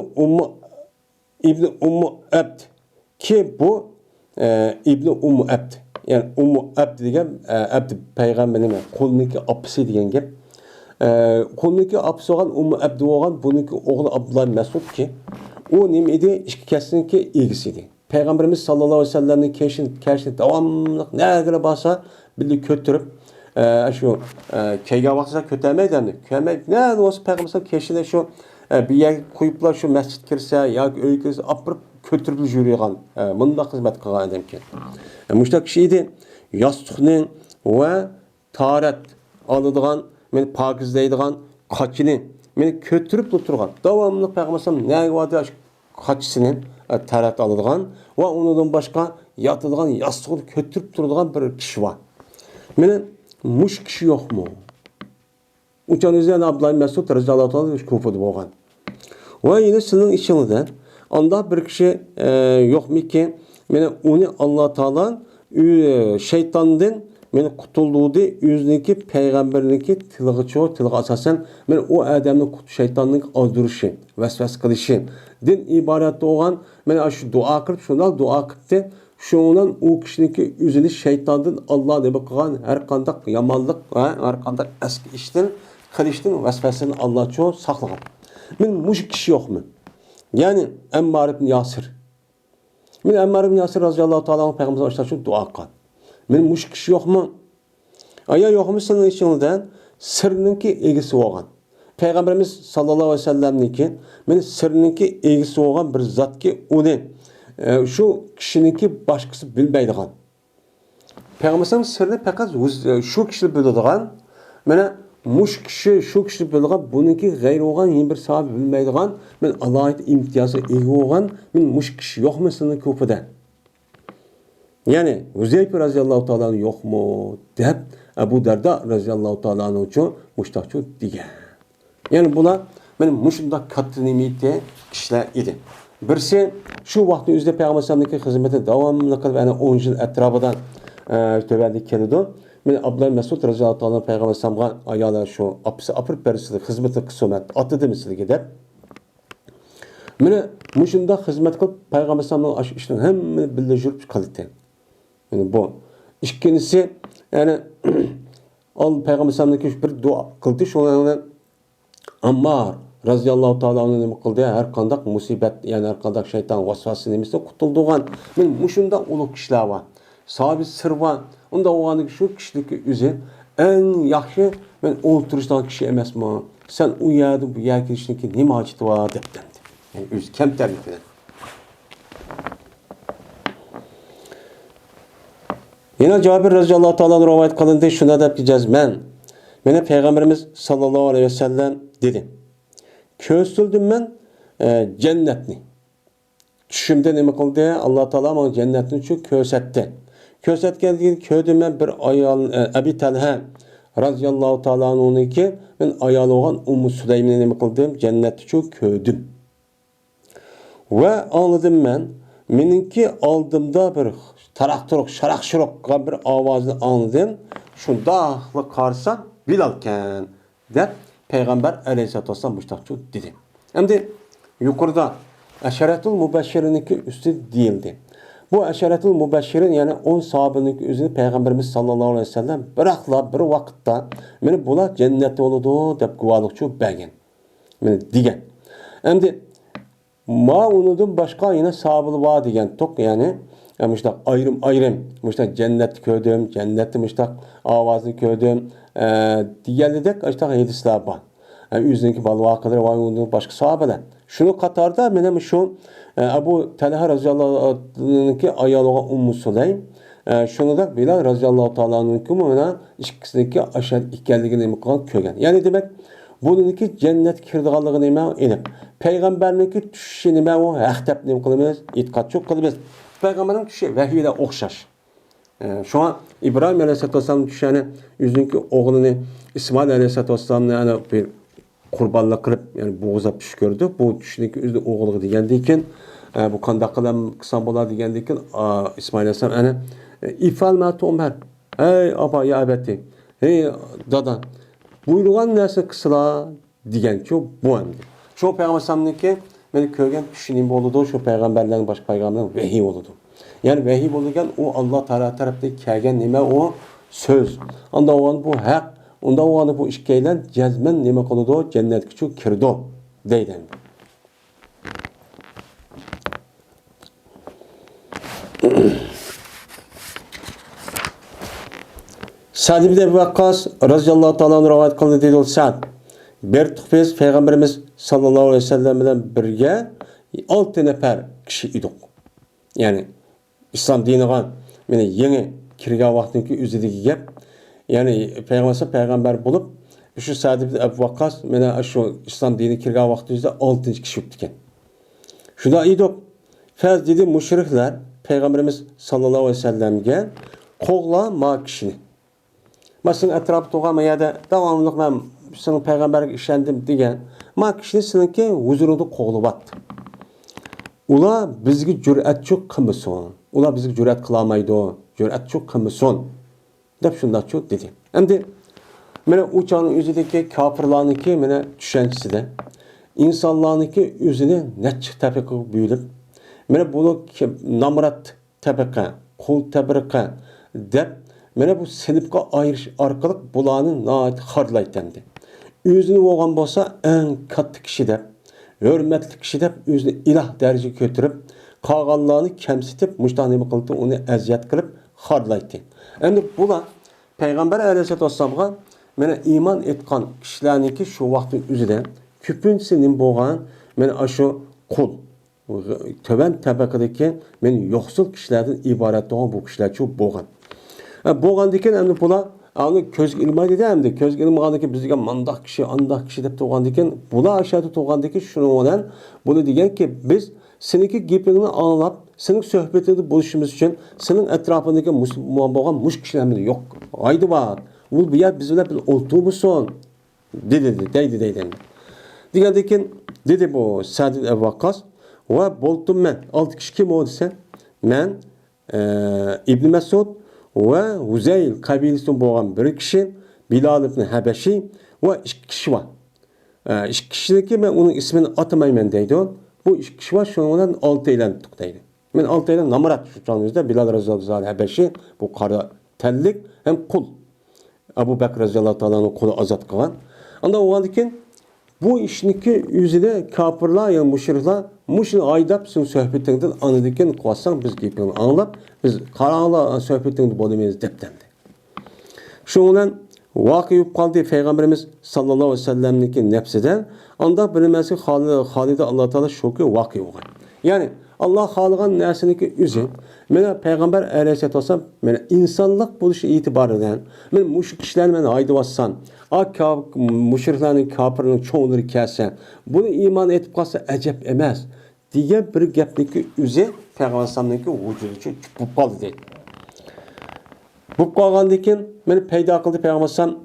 Ummu Abd ki bu İbn Ummu Abd, yani Ummu Abd degan Abd payg'ambarning qo'lniki opisi degan gap. Qo'lniki opisi bo'lgan Ummu Abd bo'lgan, buniki o'g'li Abdullah Mas'ud ki u nima edi? Ikki kasniki egisi edi. Peygamberimiz sallallohu aleyhi ve sellem'nin keşini devamlı nereye basa bildi kötürüp şu keyga vaksa kötürmeydi mi? Ne olsa Peygamberimiz keşine şu bir yer koyuplar şu mescid kirse ya öy kirse apırıp kötürüp jürüyen bunda hizmet kılan adam ki. Müştak kişiydi yastıkının ve taharet alıdığan beni pakizleydiğen kaçını beni kötürüp tuturgan. Devamlı Peygamberimiz ne vardı kaçısının tarat alıdığan ve ondan başka yatıdığan yastığı kötürüp durduğan bir kişi var. Benim muş kişi yok mu? Uçan üzerine Abdullah Mesud radıyallahu anh Kufa'da boğan. Ve yine senin içinde anda bir kişi yok mu ki beni onu Allah Teala şeytandan beni kutulduğu yüzündeki peygamberinki tılığı asasen ben o adamın şeytanın azdırışı, vesvese kılışı din ibarette olan ben şu dua kırıp şundan dua kıptı. Şundan o kişininki yüzünü şeytandan Allah diye bakılan her kandak yamanlık ve her kandak eski işten kılıştın vesvesini Allah çoğu saklagan. Ben muş kişi yok mu? Yani Emmar ibn Yasir. Ben Emmar ibn Yasir radıyallahu ta'ala peygamberimize açtığı şu dua kılan. Men muş kişi yok mu? Aya yok mu senin içinden sırrınki egisi olgan. Peygamberimiz sallallahu aleyhi ve sellem'ninki men sırrınki egisi olgan bir zat ki onu şu kişininki başkası bilmeydigan. Peygamberimiz sırrını fakat şu kişi bildiğin mene muş kişi şu kişi bildiğin bununki gayri olgan yeni bir sahibi bilmeydigan men Allah'a ait imtiyazı egi olgan men muş kişi yok mu senin kupada? Yani Huzeyfe radıyallahu ta'ala yok mu deyip Abu Darda radıyallahu ta'ala için muştakçı diye. Yani buna benim muşunda katrinimiyeti kişiler idi. Birisi şu vakti üzde Peygamber'in hizmeti devamlı kılıp yani 10 yıl etrafından töverdik kelidi. Ben Abdullah Mesud radıyallahu ta'ala Peygamber'e ayala şu apır perisi hizmeti kısmet atı demişti gidip. Mene muşunda hizmet kılıp Peygamber'in işten hem bildi jürüp kalite. Yani bu. İkincisi yani al Peygamber'in bir dua kıldı. Şunlardan Ammar razıyallahu ta'ala anı kıldı. Her kandak musibet yani her kandak şeytan vasvası nemesi kurtulduğun. Ben muşunda ulu kişiler var. Sahibi sır var. Onda o anı şu kişilik yüzü en yaxşı ben o'ltirishdan kishi emasman. Sen u yerda bu yerga kirishnikki nima hojati bor debdi. Yani o'zi kamtarlik bilan. Yana Cabir radhiyallohu ta'ala rivoyat qilindi, shunda debki jazman. Meni payg'ambarimiz sallallohu alayhi vasallam dedi. Ko'zildim men jannatni. Tushimda nima qildi? Alloh taolo menga jannatni shu ko'rsatdi. Ko'rsatgan keyin ko'rdim men bir ayol Abi Talha radhiyallohu ta'ala anhuniki men ayol bo'lgan Ummu Sulaymni nima qildim? Jannatni shu ko'rdim. Va anladım men meniki oldimda bir taraqturuq, sharaq-shuruqqa bir ovozni anladım. Shundaqli qarsam Bilalkan deb Payg'ambar alayhisolatu vasallam mustaqchu dedi. Endi yuqorida Aşaratul Mubashshiriniki üstü değildi. Bu Aşaratul Mubashshirin yani 10 sahabiniki özünü Peygamberimiz sallallahu aleyhi ve sellem bırakla bir vakitte meni bular cennette oludu deb guvalıkçu bergen. Meni digen. Endi ma unudum başka yine sahabılı var digen tok yani müştak ayrım müştak cennet kördüm, cennette müştak avazını kördüm diyenledek müştak hadisler var. Yani yüzündeki balvakaları var unudum başka sahabeler. Şunu Katar'da benim şu Abu Talha radhiyallahu anh'ınki ayalığa Ummu Sulaym. Şunu da Bilal radhiyallahu ta'ala anh'ınki bana ikisindeki aşağı ikenligini imkan kögen. Yani demek bununki cennet kirdiğanlığını imkan edip Peygamber'inki düşüşünü imkan o haktep neyim kılımız, itikat çok kılımız. Peygamber'in düşüşü vahiyle okşaş. Şu an İbrahim aleyhisselatü vesselam'ın düşüşünü yüzündeki oğlunu İsmail aleyhisselatü vesselam'ın yani bir kurbanla kılıp yani boğuza püskürdü. Bu düşündeki üzde oğlu digendiyken bu kandakılam kısa bola digendiyken İsmail Aleyhisselam yani ifal ma tu'mer. Ey aba ya abeti. Hey dada. Buyruğan nerse kısıla digen çok bu emdi. Şu peygambersamniki beni köygen düşüneyim oldu. Şu peygamberlerin baş peygamberlerin vehiy oldu. Yani vehiy olurken o Allah Teala tarafta kelgen nime o söz. Anda o an bu hak. Onda o anı bu işkeylen cezmen nime kılıdı cennet küçük kirdo deyden. Sa'd ibn Ebi Vakkas radhiyallahu ta'ala rivayet kıldı dedi ol Sa'd. Bir tıkfez Peygamberimiz sallallahu aleyhi ve sellem bilen birge 6 nefer kişi idik. Yani İslam diniga meni yeni kirga vaqtınki üzidigi gep. Yani peygamber bulup şu Sa'd ibn Ebi Vakkas mena şu İslam dini kirga vaqtınızda 6. kişi yoktuken. Şunda idik. Fez dedi müşrikler Peygamberimiz sallallahu aleyhi ve sellemge qoğla ma kişini. Mesela etrafı toğama ya da devamlılık ben senin peygamberge işendim diyen ma kişini seninki huzurunda qoğlu battı. Ula bizgi cüret çok kımıson. Ula bizgi cüret kılamaydı o. Cüret çok kımıson. Dep şunda çok dedi. Endi mene uçağın üzerindeki kafirlarınki mene düşüncesi de insanlarınki üzerine neçik tepeki büyülüp mene bunu namrat tepeki, kul tepeki dep mene bu senipka ayrış arkalık bulanın naat hardlaytendi. Üzünü olgan bolsa en katlı kişi dep hürmetli kişi dep üzünü ilah derece götürüp kağallarını kemsitip müştahını kılıp onu eziyet kılıp hardlaytı. Endi bula Peygamber aleyhissalatu vesselam'a mene iman etkan kişilerinki şu vaktin üzerinde küpünsinin boğan mene aşı kul töven tabakadaki mene yoksul kişilerden ibaret olan bu kişiler çok boğan. Boğan diken endi bula onu köz ilma dedi hem de köz ilmağındaki bizge mandak kişi andak kişi dep doğan diken bula aşağıda doğandaki şunu olan bunu diyen ki biz seninki gepini anlap senin sohbetini buluşumuz için senin etrafındaki Müslüman boğan muş kişilerimiz yok. Haydi var. Ul bir yer bizimle bir oturmuşsun. Dedi. Diğerdekin dedi bu Sa'd ibn Ebi Vakkas ve buldum ben. 6 kişi kim oldu sen? Ben İbn Mesud ve Huzeyl kabilesinden boğan bir kişi Bilal ibn Habeşi ve 2 kişi var. 2 kişideki ben onun ismini atamayım deydi o. Bu 2 kişi var şundan 6 ile tuttaydı. Ben 6 ile namarat şu canınızda Bilal radhiyallahu anh Habeşi bu kara tellik hem kul. Abu Bekir radhiyallahu ta'ala'nın kulu azat kılan. Anda o halde bu işinki yüzüde kafirler yani müşrikler müşrik aydap sizin sohbetinden anladıkken kıvasan biz gepini anlap biz karanlığa sohbetinden bolamayız deptendi. Şundan Vakı yup kaldı Peygamberimiz sallallahu aleyhi ve sellem'deki nefsiden. Anda bilinmesi halide Allah Teala şoku vakı olgan. Yani Allah halıgan nersiniki üzü. Mene Peygamber aleyhissalatu vesselam mene insanlık buluşu itibarından mene muşrik kişiler mene aydı vassan. Muşriklerin kapırının çoğunları kesse. Bunu iman etip kalsa acep emez. Diye bir gepniki üzü Peygamber sallallahu vücudu için bu kaldı değil. Bu kalgandikin meni peyda kıldı Peygamber sallam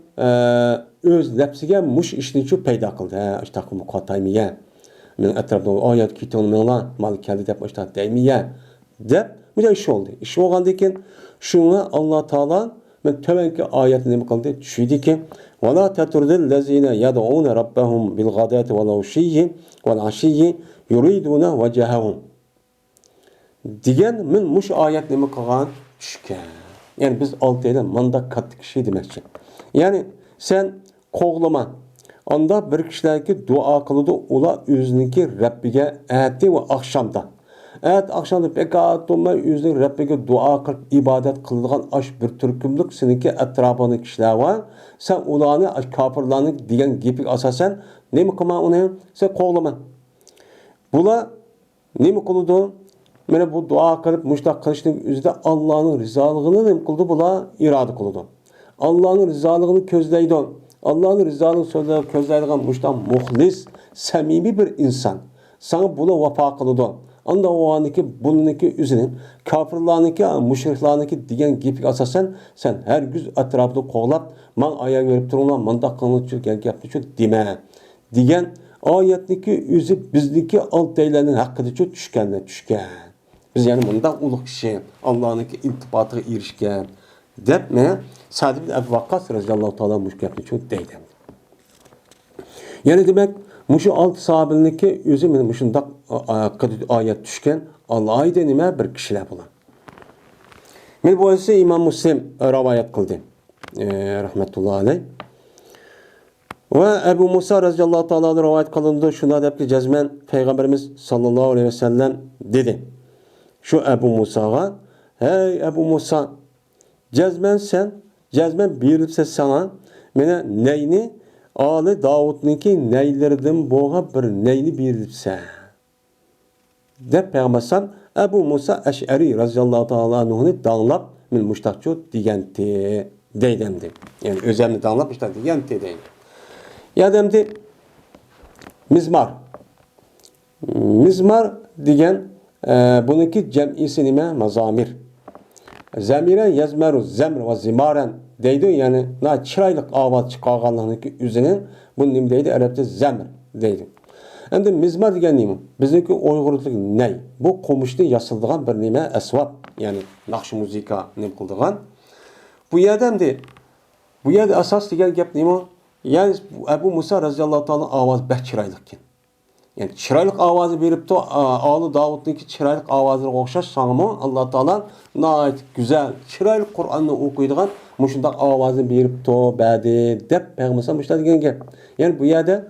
öz nefsiga muş işini için peyda kıldı. İşte bu kataymiye. Men etrafında ayet kitabını menla mal keldi dep başta deymiye. Dep bu da iş oldu. İş olgandikin şuna Allah Taala men tövenki ayetini nima kıldı? Düşüydü ki: "Ve la tatrudil lezine yad'un rabbahum bil gadati vel ashiyyi vel ashiyyi yuriduna vecehahum." Digen men muş ayet nima kılgan? Düşken. Yani biz altıyla mandak kattık şey demekçi. Yani sen koğlama. Anda bir kişilerki dua kılıdı ula yüzünki Rabbige ehti ve akşamda. Evet akşamda pekat olma yüzünki Rabbige dua kılıp ibadet kıldıgan aş bir türkümlük seninki etrafını kişiler var. Sen ulanı kapırlarını diyen gipik asasen ne mi kıma onu? Sen koğlama. Bula ne mi kılıdı? Mene bu dua kılıp müştak kılışının üzerinde Allah'ın rızalığını ne kıldı? Bula irade kıldı. Allah'ın rızalığını közleydi. Allah'ın rızalığını sözleri közleydiğin müştak muhlis, samimi bir insan. Sana buna vafa kıldı. Anda o aniki bununki üzerine kafirlarınki, müşriklarınki diyen gibi asasen sen her güz etrafını koğlap man ayağa verip durumlar mandak kılını çok yaptı çok deme. Diyen ayetniki yüzü bizdeki alt deylerin hakkında çok düşkenle düşken. Biz yani bunda uluk kişi Allah'ınki iltifatı erişken. Dep mi? Sa'd ibn Ebu Vakkas radıyallahu ta'ala müşkepli çok deydi. Yani demek muşu alt sahabiniki yüzü meni muşundak ayet düşken Allah'ı denime bir kişiler bulan. Men bu ise İmam Müslim rivayet kıldı. Rahmetullahi aleyh. Ve Ebu Musa radıyallahu ta'ala rivayet kılındı. Şuna dep ki cezmen Peygamberimiz sallallahu aleyhi ve sellem dedi. Şu Ebu Musa'ga: "Hey Ebu Musa, cezmen biripse sana mene neyni Ali Davud'unki neylerden boğa bir neyni biripse." De Peygamber Ebu Musa Eş'ari radıyallahu ta'ala anhu'nu danlap min muştakçu digenti deydemdi. Yani özemni danlap işte digenti deydi. Ya demdi mizmar. Mizmar digen bununki cem'isi nime? Mazamir. Zemire yazmeru zemr ve zimaren deydi yani na çıraylık avaz çıkarganlığındaki üzerine bunun nime deydi? Arapça zemr deydi. Hem de mizmar digen nime? Bizdeki Uygurluk ney? Bu komuşta yasıldığan bir nime esvab yani nakş muzika nime kıldığan. Bu yerde asas digen gep nime? Yani Ebu Musa radıyallahu ta'ala avaz beh çıraylıkken. Yani çıraylık avazı verip de Ali Davud'unki çıraylık avazına okşaş sanımı Allah Teala nait güzel çıraylık Kur'an'ı okuyduğun muşundak avazını verip de bedi dep Peygamber muşta degen gep. Yani bu yerde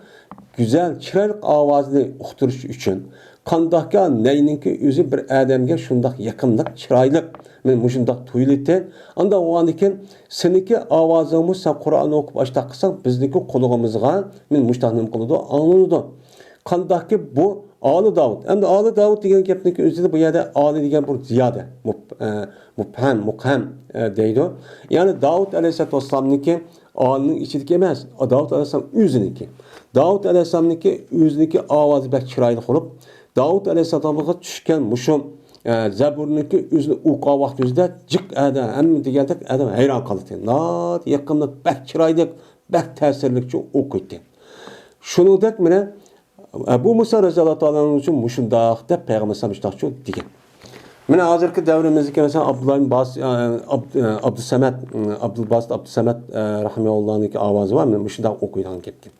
güzel çıraylık avazını uqtırış için kandakka neyninki yüzü bir adamga şundak yakınlık çıraylık men muşundak tuyulite anda o andiken seniki avazımız sen Kur'an'ı okup açta kılsan bizdeki kulağımızga men muştaknım kılıdı anladı. Kandaki bu Ali Davud. Hem de Ali Davud degen gepniki özünde bu yerde Ali degen bir ziyade mukham deydi. Yani Davud aleyhissalatu vesselam'niki Ali'nin içideki emas. Davud aleyhisselam özüniki. Davud aleyhisselam'niki özüniki avazı bek çıraylı olup Davud aleyhisselam'a düşken muşum Zebur'niki özünü uqa vaxt özünde cık adam hem degendek adam hayran kaldı. Nat yakınlık bek çıraylık bek tesirlikçi okuydu. Şunu dek mine Ebu Musa radıyallahu anh'ın için muşundaq da Peygamber sallallahu aleyhi ve sellem Mene hazırki devrimizdeki mesela Abdülbasit Abdüsemet rahimehullah'ın avazı var mı? Muşundaq okuydan ketken.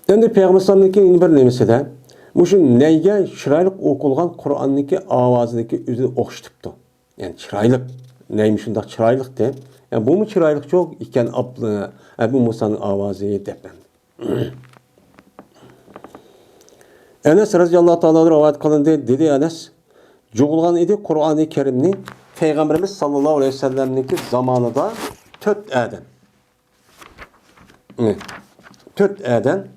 Endi Peygamber sallallahu aleyhi ve sellem'in bir nemesi de muşun neyge çıraylık okulgan Kur'an'daki avazındaki özü okşutuptu. Yani çıraylık neymiş şundaq çıraylık de. Yani bu mu çıraylık çok iken Ebu Musa'nın avazı deprem. Enes radıyallahu ta'ala rivayet kılındı. Dedi Enes, Joğulgan idi Kur'an-ı Kerimni Peygamberimiz sallallahu aleyhi ve sellem'ninki zamanında töt eden. Töt eden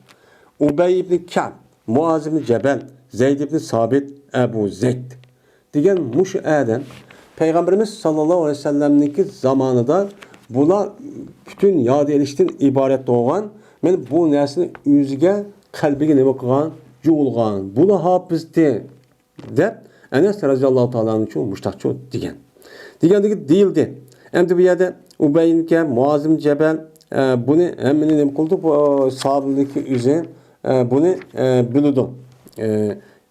Ubey ibn Ka'b, Muaz ibn Cebel, Zeyd ibn Sabit, Ebu Zeyd diyen muş eden Peygamberimiz sallallahu aleyhi ve sellem'ninki zamanında bula bütün yad elişten ibaret olan men bu nersini yüzüge kalbiga nima qilgan, jo'g'ilgan, buni hafizdi deb Enes radhiyallohu ta'ala uchun mushtaqchu degan. Degandagi deyildi. Endi bu yerda Ubaynga Muazim Cebel buni hammani nima qildi? Bu sahobalikni o'zi buni bildi.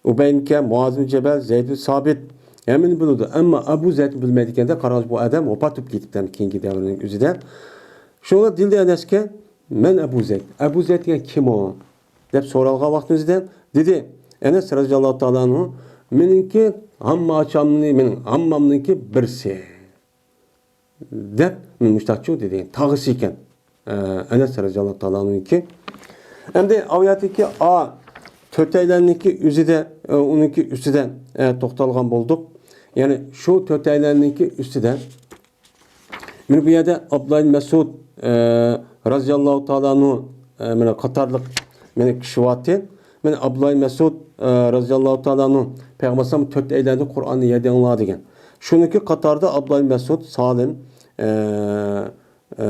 Ubaynga Muazim Cebel, Zeyd Sabit hammani bildi. Ammo Abu Zeyd bilmaydiganda qarang bu odam vafot etib ketibdi keyingi davrning o'zida. Shunga dildi Enesga men Abu Zeyd. Abu Zeyd degan kim o? deb so'ralgan vaqtimizda dedi Enes radhiyallohu ta'ala anhu meniki hamma achamni men hammamniki birsi deb men mushtaqchu dedi. Tag'isi ekan. Enes radhiyallohu ta'ala anhu'niki. Endi oyatiki a to'taylarniki o'zida uniki ustidan to'xtalgan bo'ldik. Ya'ni shu to'taylarniki ustidan men bu yerda Abdullah Mas'ud radhiyallohu ta'ala anhu mana qatorliq meni kishivati men Abdullah Mas'ud radhiyallohu ta'ala anhu Peygamberim 4 aylarda Qur'onni yedinglar degan. Shuniki qatorda Abdullah Mas'ud,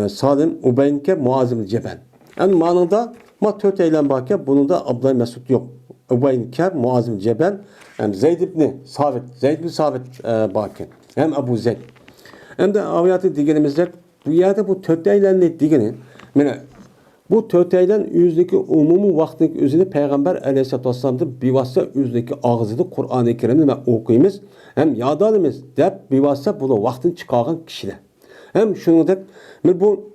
Salim Ubaynga Muazim Cebel. Yani ma'noda ma 4 aylan borki bunida Abdullah Mas'ud yo'q. Ubaynga Muazim Cebel hem Zeyd ibn Sabit borki. Hem Abu Zeyd. Hem de aviyatı degenimizde bu yerde bu 4 aylan ne degeni? Mene bu 4 aydan yüzdeki umumi vaqtning özünü Peygamber aleyhissalatu vesselam'da bivasita yüzdeki ağzıda Kur'an-ı Kerim'ni okuymiz. Hem yadalımız deb bivasita bunu vaqtini chiqargan kishilar. Hem shuningdek bu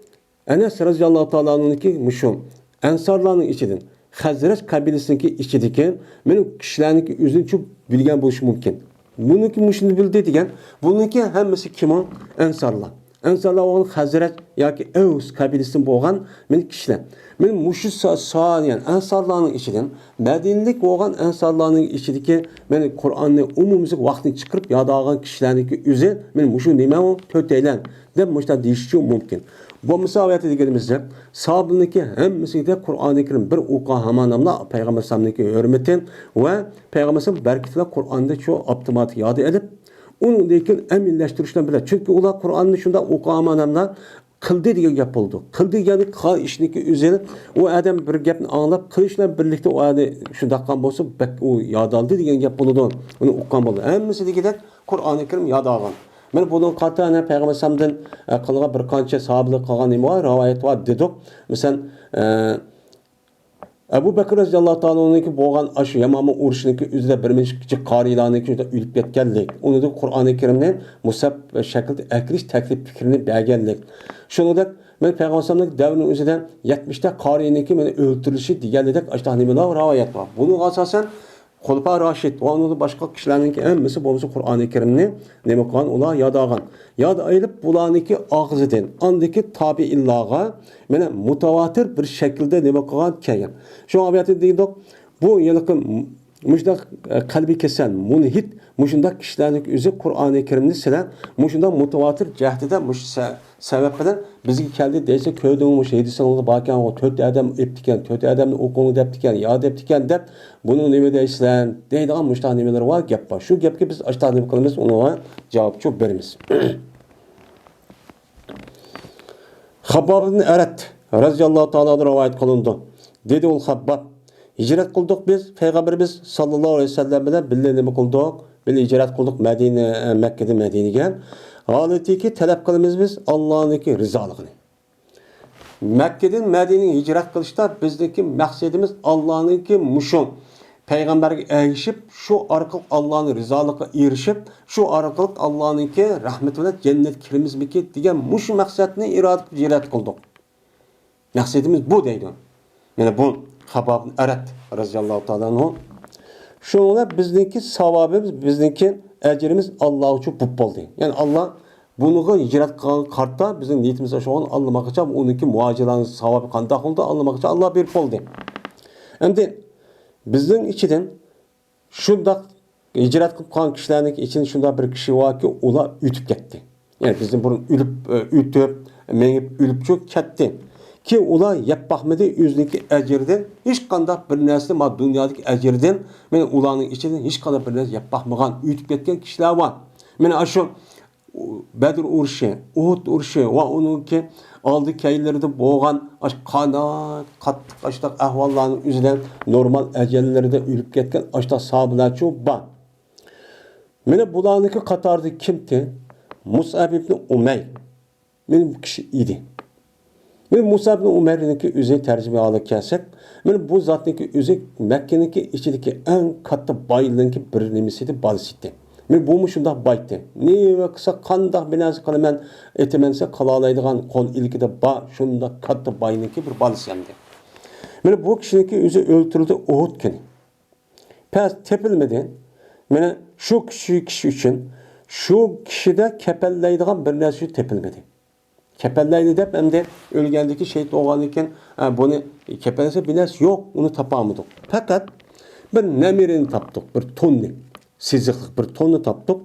Enes radhiyallohu ta'ala'nınki muşum Ensarlarning ichidan Hazrat kabilasiniki ichidagi men kishilarniki o'zini çok bilgan bo'lishi mumkin. Buniki mushuni bildi degan, buniki hammasi kim o? Ensarlar. Ensarlar olan Hazret yoki Evs kabilasidan bo'lgan men kishilar. Men mushu soniyan Ensarlarning ichidan Madinalik bo'lgan Ensarlarning ichidagi men Qur'onni umumisiz vaqtni chiqarib yodag'an kishilarniki o'zi men mushu nima u to'taylan deb mushta deyishim mumkin. Bu misaviyati deganimizda sahobalarniki hammasida Qur'oni Karim bir o'qa hamonamla Payg'ambar sallallohu hurmati va Payg'ambar barkatli Qur'onda shu avtomatik yod edib uni lekin aminlashtirishdan bilan chunki ular Qur'onni shunda o'qamanamlar qildi degan gap bo'ldi. Qildi ya'ni qil ishniki o'zini u odam bir gapni anglab qilishlar birlikda u odam shunda qilgan bo'lsa u yod oldi degan gap bo'ladi. Uni o'qgan bo'ldi. Hammasi degidek Qur'oni Karim yod olgan. Men bunun qatana Peygamber sallamdan qilgan bir qancha sahobalar qilgan nima bor, rivoyat bor dedik. Masalan, Abu Bakr radhiyallohu ta'ala'niki bo'lgan shu Yamama urushniki o'zida bir mincha qorilarniki o'lib ketganlik. Uni da Qur'oni Karimni musab shaklda akrish taklif fikrini berganlik. Shuningdek, men Peygamber sallamning davrining o'zida 70 ta qoriniki meni o'ltirilishi deganidek ashta nimalar rivoyat bor. Buning asosan Xulfa Raşid ve onun başka kişilerinin emmisi bo'lmasa Qur'oni Kerimni nima qilgan ular yod olgan. Yod ayılıp bularniki og'zidan andiki tabiinlarga mana mutavatir bir şekilde nima qilgan kelgan. Şu aviyatı deydik bu yılqi mujda qalbi kesal munhit muşunda kişilerning o'zi Qur'oni Kerimni sizlar muşunda mutavatir jahdida mush sebepten bizga keldi desa ko'rdingmi shehidisonlar borkan o 4 odam eptikan 4 odamni o'qing debdikan yo debdikan deb buni nima deysizlar deydigan mushta nimalar bor gap bor. Shu gapga biz ashta nima qilamiz unga javobchi beramiz. Habbab ibn Arat radhiyallohu ta'ala rivoyat qilindi. Dedi ul Habbab hicret qildik biz Peygamberimiz sallallohu alayhi vasallam bilan birga nima qildik? Birga hicret qildik Madina Makkadan Madinaga. Halatiki talep qilamiz biz Allohniki rizoligini. Makkadan Madinaga hicret qilishda bizdeki maqsadimiz Allohniki mushum Peygamberge erişip şu arkalık Allah'ın rızalığına erişip şu arkalık Allah'ınki rahmetine cennet kirimizmiki diyen muş maksatını iradet ciret kıldık. Maksadımız bu deydi. Yani bu Habbab Arat radıyallahu ta'ala anhu. Şununla bizdeki savabımız, bizdeki ecrimiz Allah için bu oldu. Yani Allah bunu icraat kılan kartta bizim niyetimiz şu an anlamak için onunki muacirlerin savabı kandak oldu anlamak için Allah bir oldu. Hem de bizden içiden şundak hicret qilib qolgan kishilarning ichida shunday bir kishi borki, ular o'tib ketdi. Ya'ni bizning burun o'tib, mengib o'lib ketdi. Ki ular yapmaqmidi o'ziniki ajrdan hech qanday bir narsa ma dunyodagi ajrdan men ularning ichidan hech qanday bir narsa yapmaqmagan o'tib ketgan kishilar bor. Mana shu Badr urushi, Uhud urushi va uningki oldi kaylarida bo'lgan qanot qattiq ashtaq ahvollarning o'zidan normal ajallarida o'lib ketgan ashtaq sahobalarchu bor. Mana bularniki qatorida kimdi? Mus'ab ibn Umayr. Men bu kishi edi. Men Mus'ab ibn Umayr'niki o'zi tarjima olib kelsak, men bu zotniki o'zi Makkaniki ichidagi eng katta boylarning bir nimasi balsidi. Men bu shunday boydi. Ne qilsa qanday binasi qilaman, etamansa qila oladigan qo'l ilkida bor, shunday katta boyniki bir balsi hamdi. Men bu kishiniki o'zi o'ltirildi Uhud kuni. Pes tepilmedi. Men shu kishi uchun shu kishida kapallaydigan bir narsa tepilmedi. Kapallaydi deb endi o'lgandiki shehid bo'lgan ekan, buni kapalasa bir narsa yo'q, uni topamadik. Faqat bir namirini topdik, bir tonni. Siziqlik bir tonni topdik.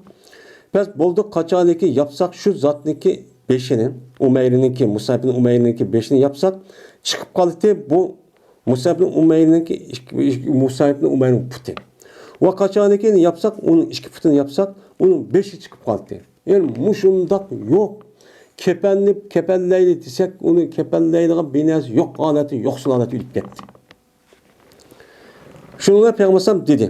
Biz bo'ldi qachoniki yapsak şu zotniki beshini, Umayriniki, Mus'ab ibn Umayrniki beshini yapsak, chiqib qoldi bu Mus'ab ibn Umayrniki Mus'ab ibn Umayrning puti. Va qachoniki yapsak, onun ikki putini yapsak, onun beshi chiqib qoldi. Yani mushundaq yo'q. Kepellaydi desek, onu kepellaydigan binasi yo'q holati, yo'qsul holati o'tib ketdi. Shunlar Peygamber dedi.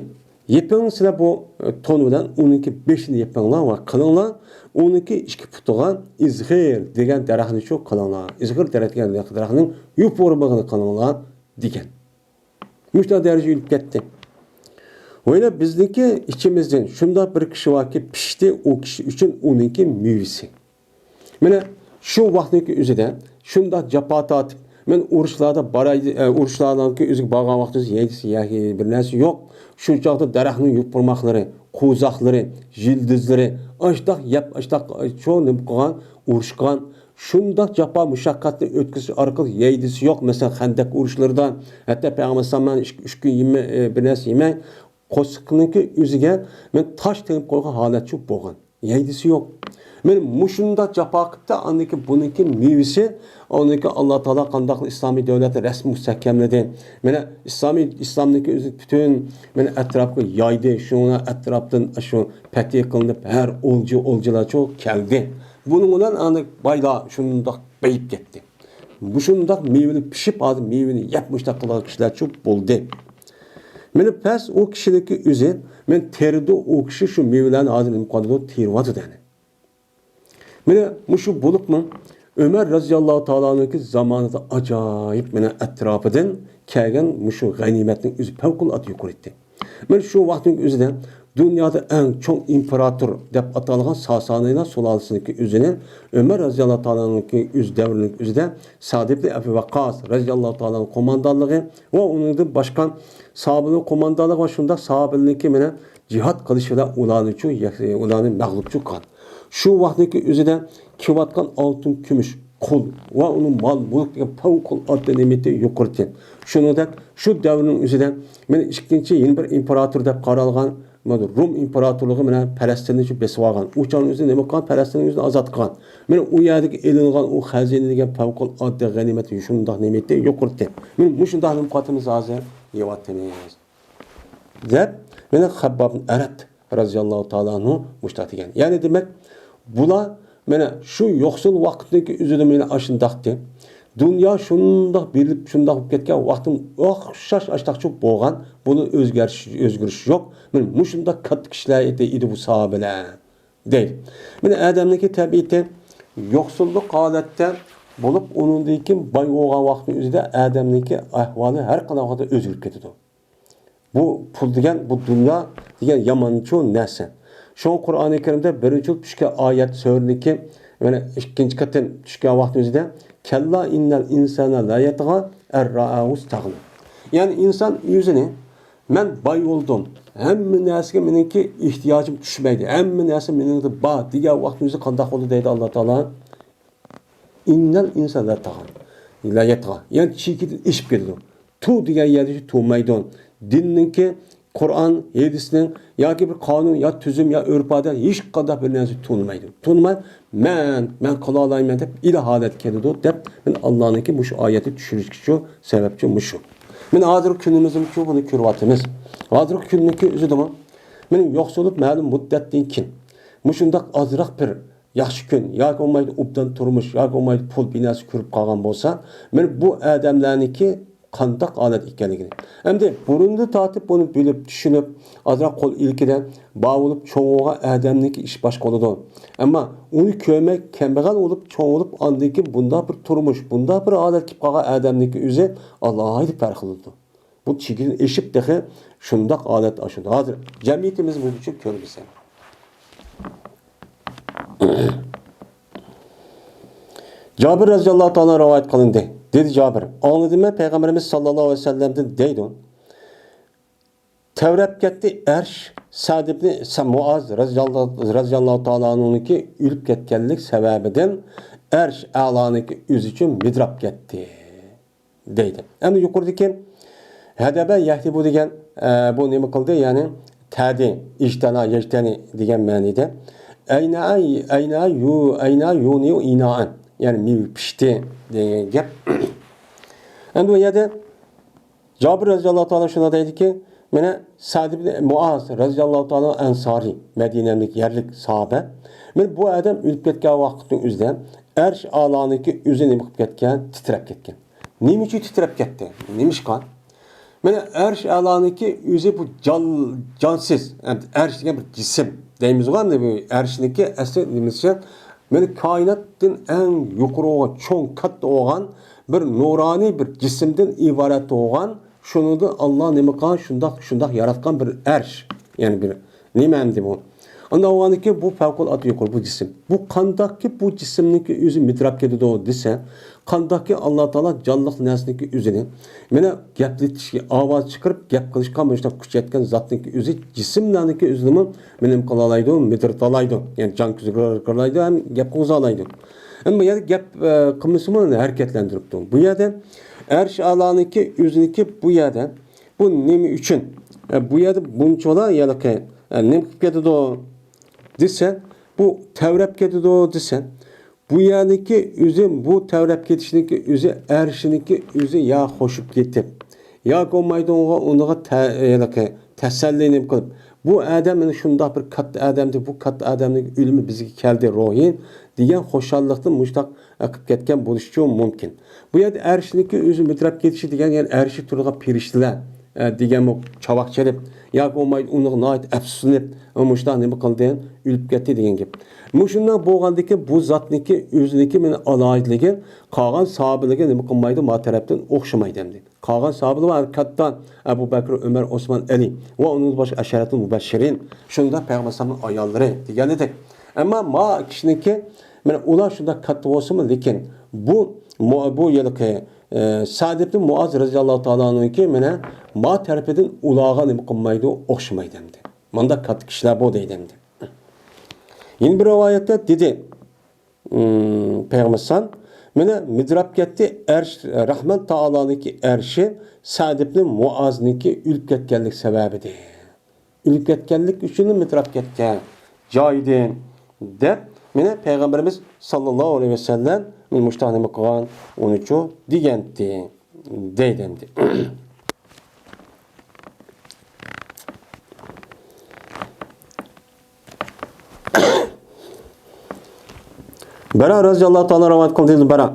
Yeping sizlar bu ton bilan 12-5 ni yepinglar va qilinglar. 12 putiga izg'ir degan daraxtni shu qilinglar. Izg'ir degan daraxtning yupormag'ini qilinglar degan. Mushta daraja o'tib ketdi. O'ylab bizniki ichimizdan shunday bir kishi borki, pishdi o kishi uchun 12 mevisi. Mana shu vaqtniki o'zida shunday jafo tortib, men urushlarda boraydi, urushlardanki o'ziga borgan vaqtda yeydi, yoki bir narsa yo'q. Şu çağda daraxtning yupurmaqlari, qo'zoqlari, yıldızları, ashtaq yap, ashtaq çoğu nim qilgan, urushgan, shundoq jafo mushaqqatni o'tkazish orqali yeydisi yo'q. Mesela Xandaq urushlarida, hatto Payg'ambar sallallohu 3 kun bir narsa yemay, qo'shiqniki o'ziga men tosh tegib qo'ygan holat shu bo'lgan. Yeydisi yo'q. Men mushunda jafo qilibdi, anniki buniki mevisi, oniki Alloh taolo qandoq islomiy davlatni rasmiy mustahkamladi. Mana islomniki o'zi butun meni atrofga yoydi. Shuni atrofdan shu patih qilinib, har o'ljilar cho'q keldi. Buning bilan aniq baylar shundoq bayib ketdi. Bu shundoq mevini pishib, hozir mevini yapmışda qilgan kishilar cho'q bo'ldi. Meni pas o kishiniki o'zi, men terdi o kishi shu mevlarni hozir imkonida teryapti dedi. Mene muşu bulup mu? Ömer radıyallahu ta'ala'nınki zamanında acayip mene etrafıdan kelgen muşu ganimetinin üzü pevkul atı yukur etti. Men şu vaktin üzüden dünyada en çok imparator dep atalgan Sasaniylar sulalısındaki üzüne Ömer radıyallahu ta'ala'nınki üz devrinin üzüde Sa'd ibn Abi Waqqas radıyallahu ta'ala'nın komandanlığı ve onun da başkan sahabenin komandanlığı ve şunda sahabeninki mene cihat kılışıyla ulanı mağlupçu kan. Şu vaqtdagi o'zida kivatgan oltin, kumush, qo'l va uning mol mulk degan favqulodda ne'mati yuqordi. Shuningdek, shu davrning o'zida men ikkinchi yeni bir imperator deb qaralgan Rum imperatorluğu bilan Falastinni besib olgan. O'shaning o'zida nima qilgan? Falastinni o'zini ozod qilgan. Men u yerdagi elingan u xazina degan favqulodda g'animat shundoq ne'mati yuqordi. Men mushundoq nimqatimiz hozir yeyapmiz. Deb meni Habbab Arat radıyallahu ta'ala anhu muştatigan. Yani demek bula mene şu yoksul vaqtdagi o'zida meni ashundaqdi. Dünya shundoq bilib shundoq bo'lib ketgan vaqtim o'xshash ashtaqchi bo'lgan. Buni o'zgarish yo'q. Men mushunda katta kishilar edi bu sahobalar. Deydi. Meni adamniki tabiati yoksulluk holatda bo'lib, uningdan keyin boy bo'lgan vaqtning o'zida adamniki ahvoli har qanday o'zgarib ketadi. Bu pul degan, bu dünya degan yamanchi narsa. Şu Qur'oni Karimda birinchi tushgan oyat so'rniki, mana ikkinchi qatim tushgan vaqt o'zida kalla innal insana la yatgha ar-ra'ahu istaghna. Ya'ni inson o'zini men boy bo'ldim, hamma narsaga meniki ehtiyojim tushmaydi. Hamma narsa meningda bor degan vaqt o'zi qanday bo'ldi deydi Alloh taolo. Innal insana la yatgha. Ya'ni chekida ishib ketdi. Tu degan yerda tumaydi. Dinninki Kur'an, hadisning yoki bir qonun, yo tuzum, yo urf-odat hech qanday bir narsa tunmaydi. Tunmay, men qila olayman deb iloholat keladi deb men Allohniki bu oyatni tushirishga sababchi mushu. Men hozirgi kunimizda buni ko'ryapmiz. Hozirgi kunniki o'zidami men yo'qsolib ma'lum muddatdan keyin mushundaq ozroq bir yaxshi kun yoki olmaydi obdan turmush yoki olmaydi pul binosi ko'rib qolgan bo'lsa, men bu odamlarniki qandaq holat ekanligini. Endi burunni tortib buni bilib, tushunib, ozroq qo'l ilkidan bog'ilib cho'ng'iga odamniki ish boshqa bo'ladi. Ammo uni ko'rmak kambag'al bo'lib, cho'ng'ilib andiki bunda bir turmush, bunda bir holat kelib qolgan odamniki o'zi alohida farq qiladi. Bu chigini eshib dahi shundoq holat ashudi. Hozir jamiyatimiz bu uchun ko'ribsan. Cabir radhiyallohu ta'ala rivoyat qilindi. Dedi Cabir, anladımı Peygamberimiz sallallahu aleyhi ve sellem'den deydi. Tevrep ketdi erş sadibni Muaz radhiyallohu ta'ala'nınki ülüp ketkenlik sebebinden erş a'laniki üz için midrab ketdi deydi. Endi yuqoridagi hadaba yahdi bu degan bu nima qildi? Ya'ni tadi, ijtana, yajtani degan ma'noda ayna yuni inaan, ya'ni mi pishdi degan gap. Endi bu yerda Cabir radhiyallohu ta'ala shuna deydiki, mana Sa'd ibn Muaz radhiyallohu ta'ala Ansari, Madinalik yerlik sahabe. Men bu adam o'lib ketgan vaqtning o'zida arsh a'loniki o'zi nima qilib ketgan, titrab ketgan. Nima uchun titrab ketdi? Nima ishqon? Mana arsh a'loniki o'zi bu jonsiz, arsh degan bir jism deymiz-ku, bu arshniki asli nimasi? Mana koinotdan eng yuqori, cho'ng, katta bo'lgan bir nurani bir cisimden ibaret olan şunu da Allah nima qilgan shundoq yaratgan bir arsh, yani bir nimamdi bu. Onda o'g'aniki bu favqulodda yuqori bu cisim. Bu qandaqki bu cisimniki o'zi midrab ketadi desa, qandaqki Alloh taolo jonliq narsaniki o'zini mana gaplatishga ovoz chiqarib gap qilishga mana kuch yetgan zotniki o'zi jismlarniki o'zini menim qila oladi, midratalaydi. Yani jon ko'zirlaydi, ham gap qo'zalaydi. Ama yani gap qilmasini harakatlantiribdi. Bu yerda arsh a'loniki o'ziniki bu yerda bu nima uchun? Bu yerda bunchalar yalaqi nima qilib ketadi desa, bu tavrab ketadi desa, bu yerdagi o'zi bu tavrab ketishniki o'zi arshiniki o'zi ya qo'shib ketib, ya qo'maydiga unga yalaqi tasalli nima qilib, bu adam shundoq bir katta odamdi, bu katta odamning o'limi bizga keldi ruhiy degan xo'shallikdan mushtaq qilib ketgan bo'lishi mumkin. Bu yerda arshniki o'zi midrab ketishi degan, ya'ni arshi turgan perishtalar degan bu chavoqchilib yoki bo'lmaydi uni noit afsuslanib mushtaq nima qildi, o'lib ketdi degan gap. Mushundan bo'lgandiki bu zotniki o'ziniki meni aloyidligi qolgan sahobalarga nima qilmaydi, ma tarafdan o'xshamaydi dedi. Qolgan sahobalar katta Abu Bakr, Umar, Osman, Ali va uning boshqa asharatul mubashirin shunda payg'ambarning ayollari degan edik. Ammo ma kishiniki mana ular shunda katta bo'lsa-mu, lekin bu yilqi Sa'd ibn Muaz radhiyallohu ta'ala'niki mana ma tarafidan ularga nima qilmaydi, o'xshamaydi dedi. Manda katta kishilar bu deydi. Yeni bir rivayette dedi Peygamber mana midrab ketdi arsh Rahman ta'ala'niki arshi Sa'd ibn Muaz'niki o'lib ketganlik sababidir. O'lib ketganlik uchun midrab ketgan joydan deb mana Peygamberimiz sallallohu aleyhi ve sellem müştahını qilgan unuchu degandi deydi. Bara radhiyallohu ta'ala rivoyat qildi. Bara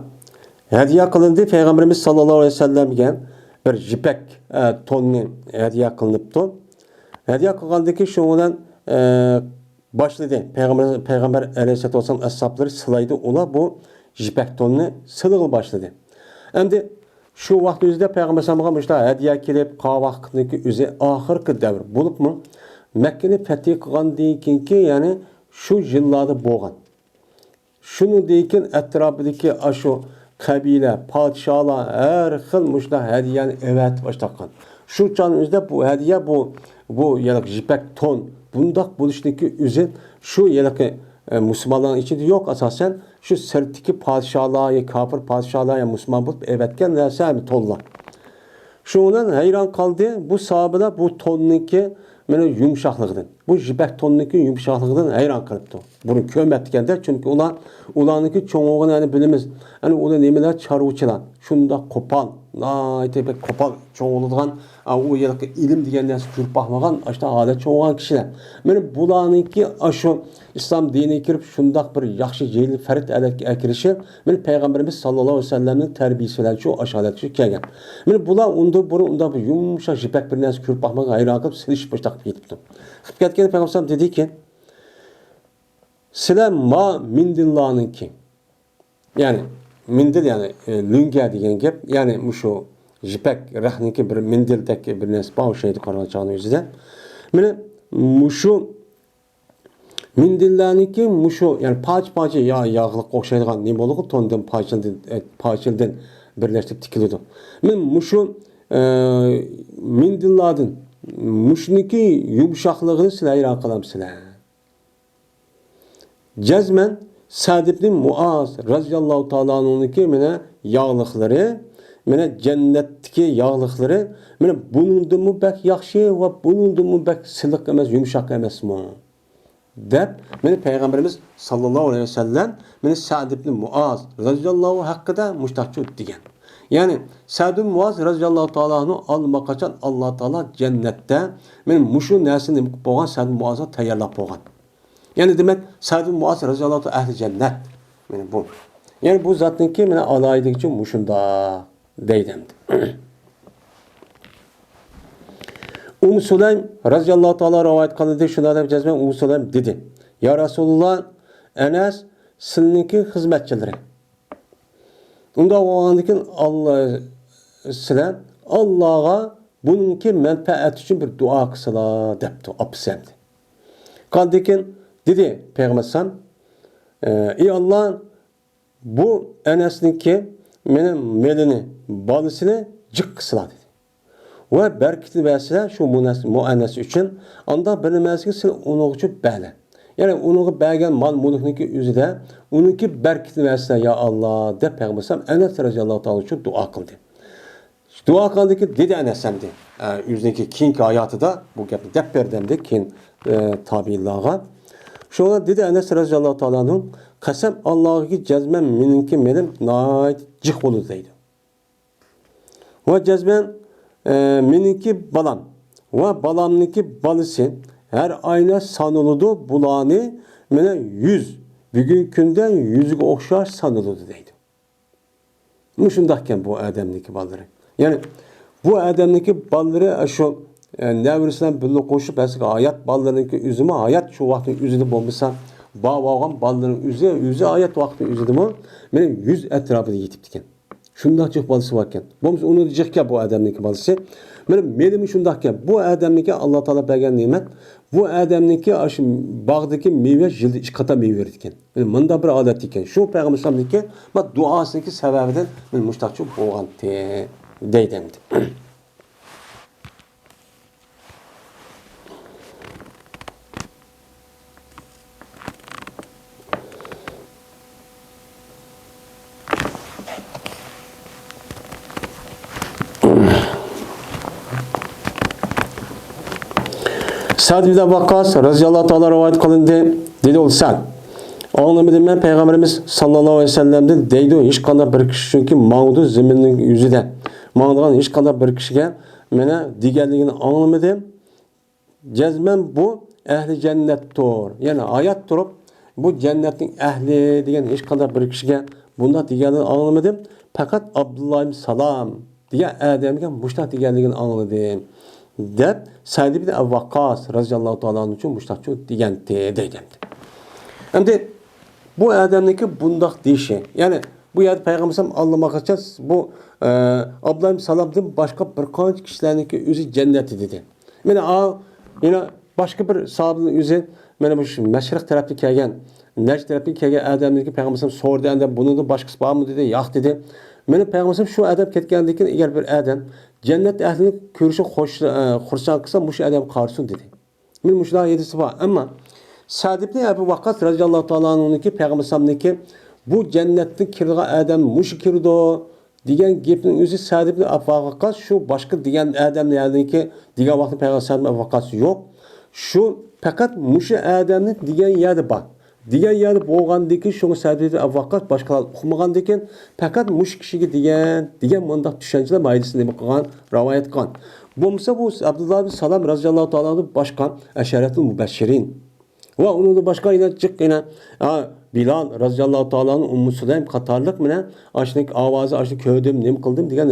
hadiya qilindi Peygamberimiz sallallohu aleyhi ve sellemga bir jipek tonni hadiya qilinibdi. Hadiya qilgandiki shu bilan başladı. Peygamber aleyhisselatü vesselam ashabları sılaydı. Ola bu jipek tonunu sılığı başladı. Endi şu vaqt özüde Peygamber sallallahu aleyhi ve sellem hediye kelib qavaqtniki özü ahirki davr bo'libmi Mekkeni fetih qilgandan keyinki, ya'ni shu yillarda bo'lgan. Shuni deyin atrofidagi shu qabila, podsholar har xil mushla hadiyani evatib boshlagan. Shu chon o'zida bu hadiya bu ya'ni jipek ton bundaq bo'lishniki o'zi shu ya'ni Müslümanların içinde yok asasen şu sırtdaki padişahlar, kafir padişahlar ya Müslüman bulup evetken nerse mi tolla. Şundan hayran kaldı. Bu sahabıda bu tonniki mana yumshoqligidan, bu jipak tonniki yumshoqligidan hayron qilibdi. Buni ko'rmabdiganda, chunki ularniki cho'ng'og'ini yani bilamiz. Hani ular nimalar chorvachilar, shunda qo'pol, naytibek qo'pol cho'ng'oladigan, u yerga ilm degan narsa ko'rib baxmagan, ashta holat cho'ng'olgan kishilar. Mana bularniki shu islom diniga kirib shundoq bir yaxshi yil farid akirishi, mana payg'ambarimiz sallallohu alayhi vasallamning tarbiyasi bilan shu asholatga kelgan. Mana bular unda bir yumshoq jipak bir narsa ko'rib baxmagan, hayron qilib silish boshlab ketibdi. Qilib ketgan payg'ambar dediki, sizlar ma mindillarninki. Yani mindil yani lünga degan gap, yani şu jipak rahniki bir mindildagi bir narsa bor o'shaydi qarg'achani o'zida. Mana şu mindillarniki şu yani parcha yog'liq o'xshaydigan nima bo'ladi, tondan parchadan birlashtirib tikiladi. Mana şu mindillardan mushniki yumshoqligini sizlar hayron qilamsizlar. Cezmen Sa'd ibn Muaz radhiyallohu ta'ala anhu'niki mana yağlıqları, mana cennetdeki yağlıqları, mana bunundan bak yaxshi va bunundan bak siliq emas, yumshoq emasmi? Deb mana payg'ambarimiz sallallohu alayhi vasallam mana Sa'd ibn Muaz radhiyallohu haqqida mushtaqchu degan. Yani Sa'd ibn Muaz radhiyallohu ta'ala anhu almaqaçan Allah Taala cennetde mana mushu narsani bo'lgan Sa'd ibn Muaz'a tayyorlab qo'ygan. Yani demek Sa'd ibn Muaz radhiyallohu ta'ala ehli cennet. Yani bu. Yani bu zatınki mana alaydık için muşunda deydimdi. Sulaym radhiyallohu ta'ala rivayet kıldı. Şuna da cezmen Sulaym dedi. Ya Resulullah, Enes sizniki hizmetçileri. Unda oğlandikin Allah sizler Allah'a bununki menfaat için bir dua kısıla depti. Apsemdi. Kaldikin dedi Peygamber sallam, ey Allah, bu Enes'ninki benim melini, balısını cık kısıla dedi. Ve berkitli verseler şu muannes için, anda bilinmezki sen onu için böyle. Yani onu belgen mal mulukniki üzere, onunki berkitli verseler ya Allah de Peygamber sallam, Enes radhiyallahu ta'ala için dua kıldı. Dua kıldı ki dedi Enes'emdi. Yüzdeki kinki hayatı da bu gibi dep berdemdi kin tabiillağa. Şuna dedi Enes radhiyallahu ta'ala anhu, qasam Allah'ı cezmen meninki benim nayt cık olur deydi. Ve cezmen meninki balam ve balamniki balısı her ayna sanılıdı bulani mene 100 bugün günden 100'e okşar sanılıdı deydi. Muşundakken bu Adem'deki balları. Yani bu Adem'deki balları şu nevrisinden birlikte koşup eski hayat ballarındaki üzümü hayat şu vaktin üzüdü bombasa bağlayan balların yüzü hayat vaktin üzüdü mü? Benim 100 etrafında yetip diken. Şundakçı balısı varken. Bombası onu diyecek ya bu Adem'deki balısı. Benim şundakken bu Adem'deki Allah Teala bergen nimet. Bu Adem'deki bağdaki meyve jildi iç kata meyve verirken. Yani bunda bir adet diken. Şu Peygamber sallam'daki duasındaki sebebinden müştakçı boğan deydemdi. Sa'd ibn Vakkas radhiyallahu ta'ala rivayet kılındı. Dedi ol Sa'd. Anlamadım ben Peygamberimiz sallallahu aleyhi ve sellem'den deydi hiç kadar bir kişi çünkü mağdu zeminin yüzüde. Mağdudan hiç kadar bir kişiye mene digerliğini anlamadım. Cezmen bu ehli cennettir. Yani ayet durup bu cennetin ehli diyen hiç kadar bir kişiye bunda digerliğini anlamadım. Fakat Abdullah ibn Salam diye Adem'e muştak digerliğini anladım. Deb Sa'd ibn Vakkas radhiyallahu ta'ala anhu için muştakçı degan deydi. Endi bu Adem'deki bundak deyişi. Yani bu yerde Peygamber anlamak için bu Abdullah ibn Salam'dan başka bir kaç kişilerdeki özü cenneti dedi. Yine başka bir sahabenin özü mana bu meşrik tarafı kelgan, Nejd tarafı kelgan Adem'deki Peygamber sordu anda bunun da başkası var mı dedi, yo'q dedi. Meni Peygamber şu adam ketgandan keyin eğer bir adam cennet ehlini ko'rishi xursand qilsa, mush adam qarsin dedi. Men mushlar yedisi bor. Ammo Sa'd ibn Abi Waqqas radhiyallohu ta'ala anhu'niki Peygamber sallamniki bu cennetning kirgan adam mush kirdi degan gapning o'zi sadibni vaqas shu boshqa degan odamlarniki degan vaqtda payg'ambar vaqasi yo'q. Shu faqat mushu odamni degan yerda bor. Degan yerda bo'lgandiki shu sadibni vaqas boshqalar uqmagandikan faqat mush kishiga degan mundaq tushunchalar maylisini nima qilgan, rivoyat qilgan. Bo'lmasa bu Abdullah ibn Salam roziyallohu ta'ala boshqa asharatul mubashirin va undan boshqa yana chiqqina Bilal roziyallohu ta'alaning Ummu Sulaym qatorliq bilan ashnik ovozi ashni ko'rdim, nima qildim degan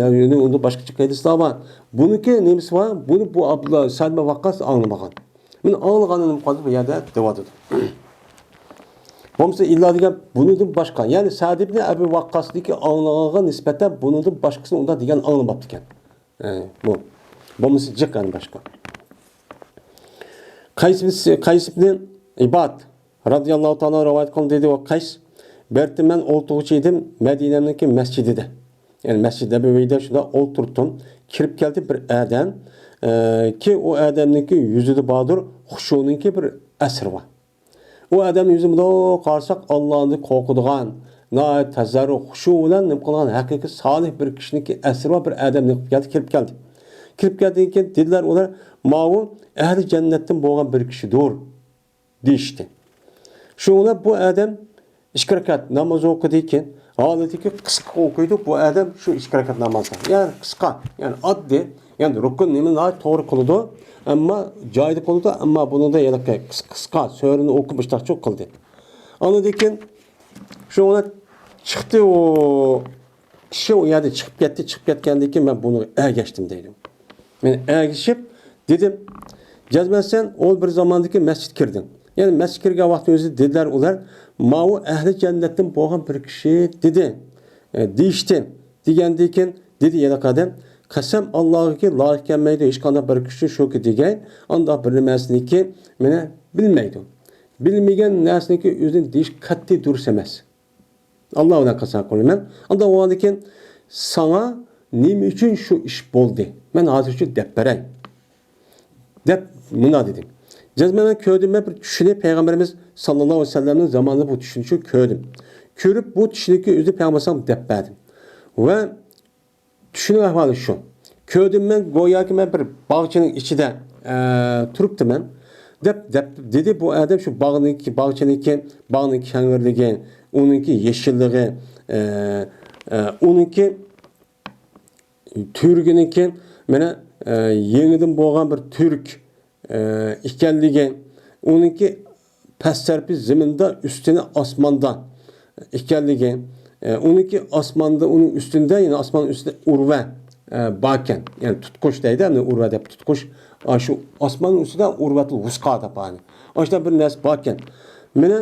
unda boshqa chiqqaydilar bor. Buniki nimasi bor? Buni bu Abdullah Salma vaqas anglamagan. Men anglaganim qoldi bu yerda devotdi. Bo'lmasa illa degan bunidan boshqa, ya'ni Sa'd ibn Abi Waqqasniki anglaganga nisbatan bunidan boshqasini unda degan anglamabdi ekan. Bu bo'lmasa jiqqan boshqa. Qays ibn İbad radıyallahu ta'ala rivayet kılın dedi o Qays. Berti men oltuğucu idim Medine'deki mescidide. Yani Mescid-i Nebevi'de şurada oturttum. Kirip geldi bir adam ki o adamdaki yüzü de bağdır, huşununki bir esir var. O adam yüzümde karsak Allah'ın korkuduğun, tezarru, huşu olan ne kılan hakiki salih bir kişinin esir var bir adam kirip geldi. Kirip geldiğinde dediler onlar mavu ehli cennetten boğan bir kişidir deyişti. Şuna bu adam 2 rekat namaz okuduyken halatiki kısa okuydu bu adam şu 2 rekat namazda. Yani kısa yani addi yani rukun nemin doğru kıldı ama caydı kıldı ama bunu da yedek kısa sözünü okumuşlar çok kıldı. Anladıyken şuna çıktı o kişi o yerde çıkıp getkendeki ben bunu geçtim dedim. Ben geçip dedim cezmezsen o bir zamandaki mescid girdin. Yani mescid kirgan vaqtda o'zi dedilar ular mavu ahli jannatdan bo'lgan bir kishi dedi. Deyishdi. Degandan dedi yana qadam qasam Allohga loyiq kelmaydi hech qanday bir kishi shuki degan unda bir narsaniki meni bilmaydi. Bilmagan narsaniki o'zini deyish qat'iy durust emas. Alloh bilan qasam qilaman. Unda o'g'andan sana nima uchun shu ish bo'ldi? Men hozircha deb beray. Deb buna dedim. Cezmeden kördüm bir düşünü Peygamberimiz sallallahu aleyhi ve sellem'in zamanında bu düşünüşü kördüm. Körüp bu düşünükü özü Peygamber'e depberdim. Ve düşünün ahvalı şu. Kördüm ben goya ki ben bir bağçanın içinde turuptum ben. Dedi bu adam şu bağın kenarlığı, onunki yeşilliği, onunki Türk'ününki bana yeniden boğan bir Türk ikenligi onunki pasttarpi zeminde üstüne asmanda ikenligi onunki asmanda onun üstünde yine asmanın üstünde urve baken yani tutkuş deydi yani urve deyip tutkuş şu asmanın üstünde urvetul vuska da bani işte bir nes baken mene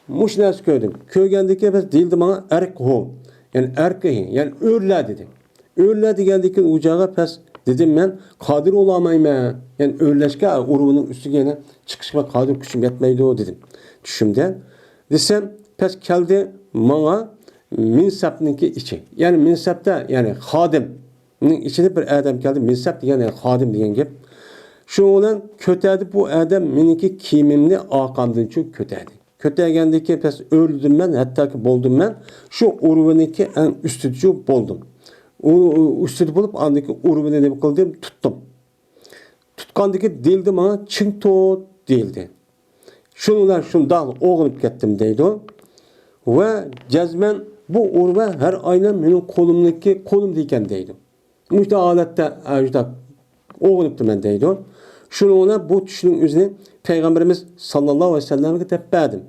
muş nes gördüm köygendeki biz değildi bana erk ho yani erkeği yani örle dedi örle degendeki ucağa pes dedim ben kadir olamayım yani öylleşke urunun üstüne yine çıkışma kadir gücüm yetmeydi o dedim. Düşümden desem pes geldi bana minsapniki içi. Yani minsapta yani hadim içinde bir adam geldi minsap yani hadim diyen gibi. Şu olan kötüydü bu adam meniki kimimni akamdan çok kötüydü. Kötüygendeki pes öldüm ben hatta ki boldum ben şu urununki en üstücü boldum. O üstüde bulup andaki urumunu ne kıldım tuttum. Tutkandaki değildi bana çinto değildi. Şunlar şundan oğlup gittim deydi o. Ve cezmen bu urve her aynen benim kolum diyken deydi. Müşte alette oğluptu ben deydi o. Şununla bu düşünün üzerine Peygamberimiz sallallahu aleyhi ve sellem'e teppedim.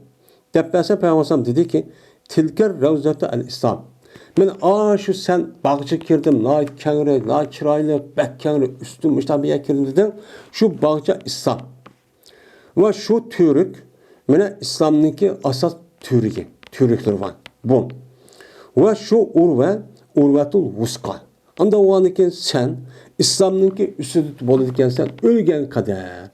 Teppese Peygamber dedi ki tilker ravzatı el-İslam. Men şu sen bağçı girdim, la kengri, la çıraylı, bek kengri, üstüm işte bir yer girdim dedim. Şu bağça İslam. Ve şu Türk, mene İslam'ınki asas Türkler var. Bu. Ve şu urvetul vuska. Anda o anıken sen, İslam'ınki üstü bolu sen ölgen kadar.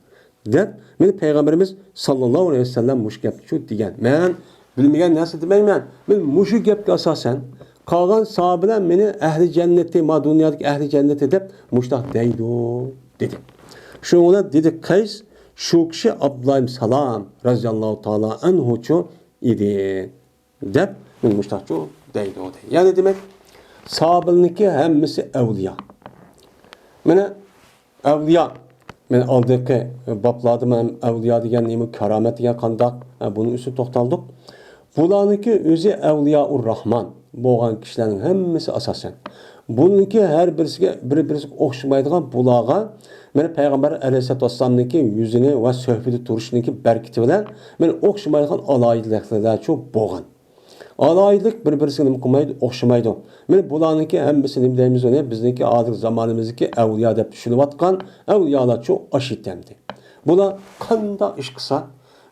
Der, meni Peygamberimiz sallallahu aleyhi ve sellem muş gap şu diyen. Men bilmeyen nasıl demeyim ben. Men muşu gap asasen Kalan sahabeler beni ehli cenneti, ma dünyadaki ehli cenneti de muştak deydi o dedi. Şu ona dedi Kays, şu kişi Abdullah ibn Salam razıyallahu ta'ala anhuçu idi. Dep, muştakçu deydi o dedi. Yani demek Sahabilniki hemmisi evliya. Mene evliya. Men aldaki bablarda men evliya degan nima, karamet degan qandaq, bunun üstü to'xtaldik. Bularniki o'zi evliyaur rahman bo'lgan kishilarning hammasi asosan. Buniki har birisiga bir-birisiga o'xshamaydigan bularga men payg'ambar alayhisolatu vassalamniki yuzini va suhbati turishniki barkati bilan men o'xshamaydigan aloyidliklar çok bo'lgan. Alaylik bir-birisiga nima qilmaydi, o'xshamaydi. Men bularniki hammasi nima deymiz uni, bizniki hozir zamonimizdagi avliyo deb tushunayotgan avliyolar çok aşitemdi. Bular qanday ish qilsa,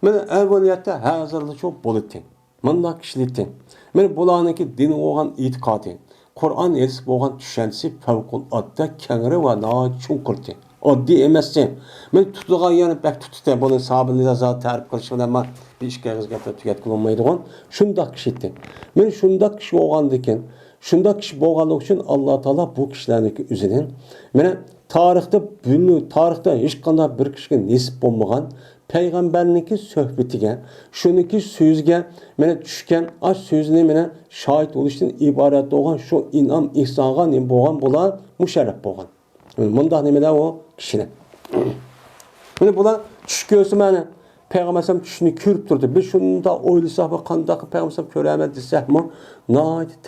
men avvaliyatda hozirda çok bo'ladi. Mundaq kishilikdi. Men bularniki din bo'lgan e'tiqodi, Qur'on hadis bo'lgan tushunchasi favqulodda kengri va chunqurdi. Oddiy emasdi. Men tutilgan yana bak tutdi. Buni sahobalar zot ta'rif qilish bilan men bir ishga g'izgatib tugatib olmaydigan shundoq kishilikdi. Men shundoq kishi bo'lgandikin, shundoq kishi bo'lganligi uchun Alloh taolo bu kishilarniki o'zining meni tarixda hech qanday bir kishiga nisb bo'lmagan Peygamberninki söhbetiga, şuniki sözge mene düşken aç sözüne mene şahit oluştan ibaret olan şu inam ihsanğa ne boğan bular müşerref boğan. Mundaq nemeler o kişine. Mene bular tuş görsü mene Peygambersem tüşünü körüp durdu. Biz şunda oylasak ve qandaq Peygambersem körəməd desək mi? Nayet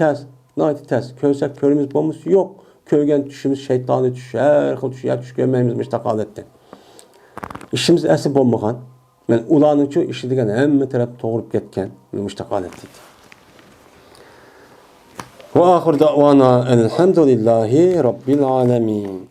tez. Körsək körümüz bomuz yok. Körgen düşümüz şeytani düş, her xil düş, düş görməyimiz müstaqal etdi. İşimiz əsib olmagan. Men ularningki işi degan hamma taraf to'g'rib ketgan. Mustaqal etdik. Va oxir da'vana alhamdulillahi robbil alamin.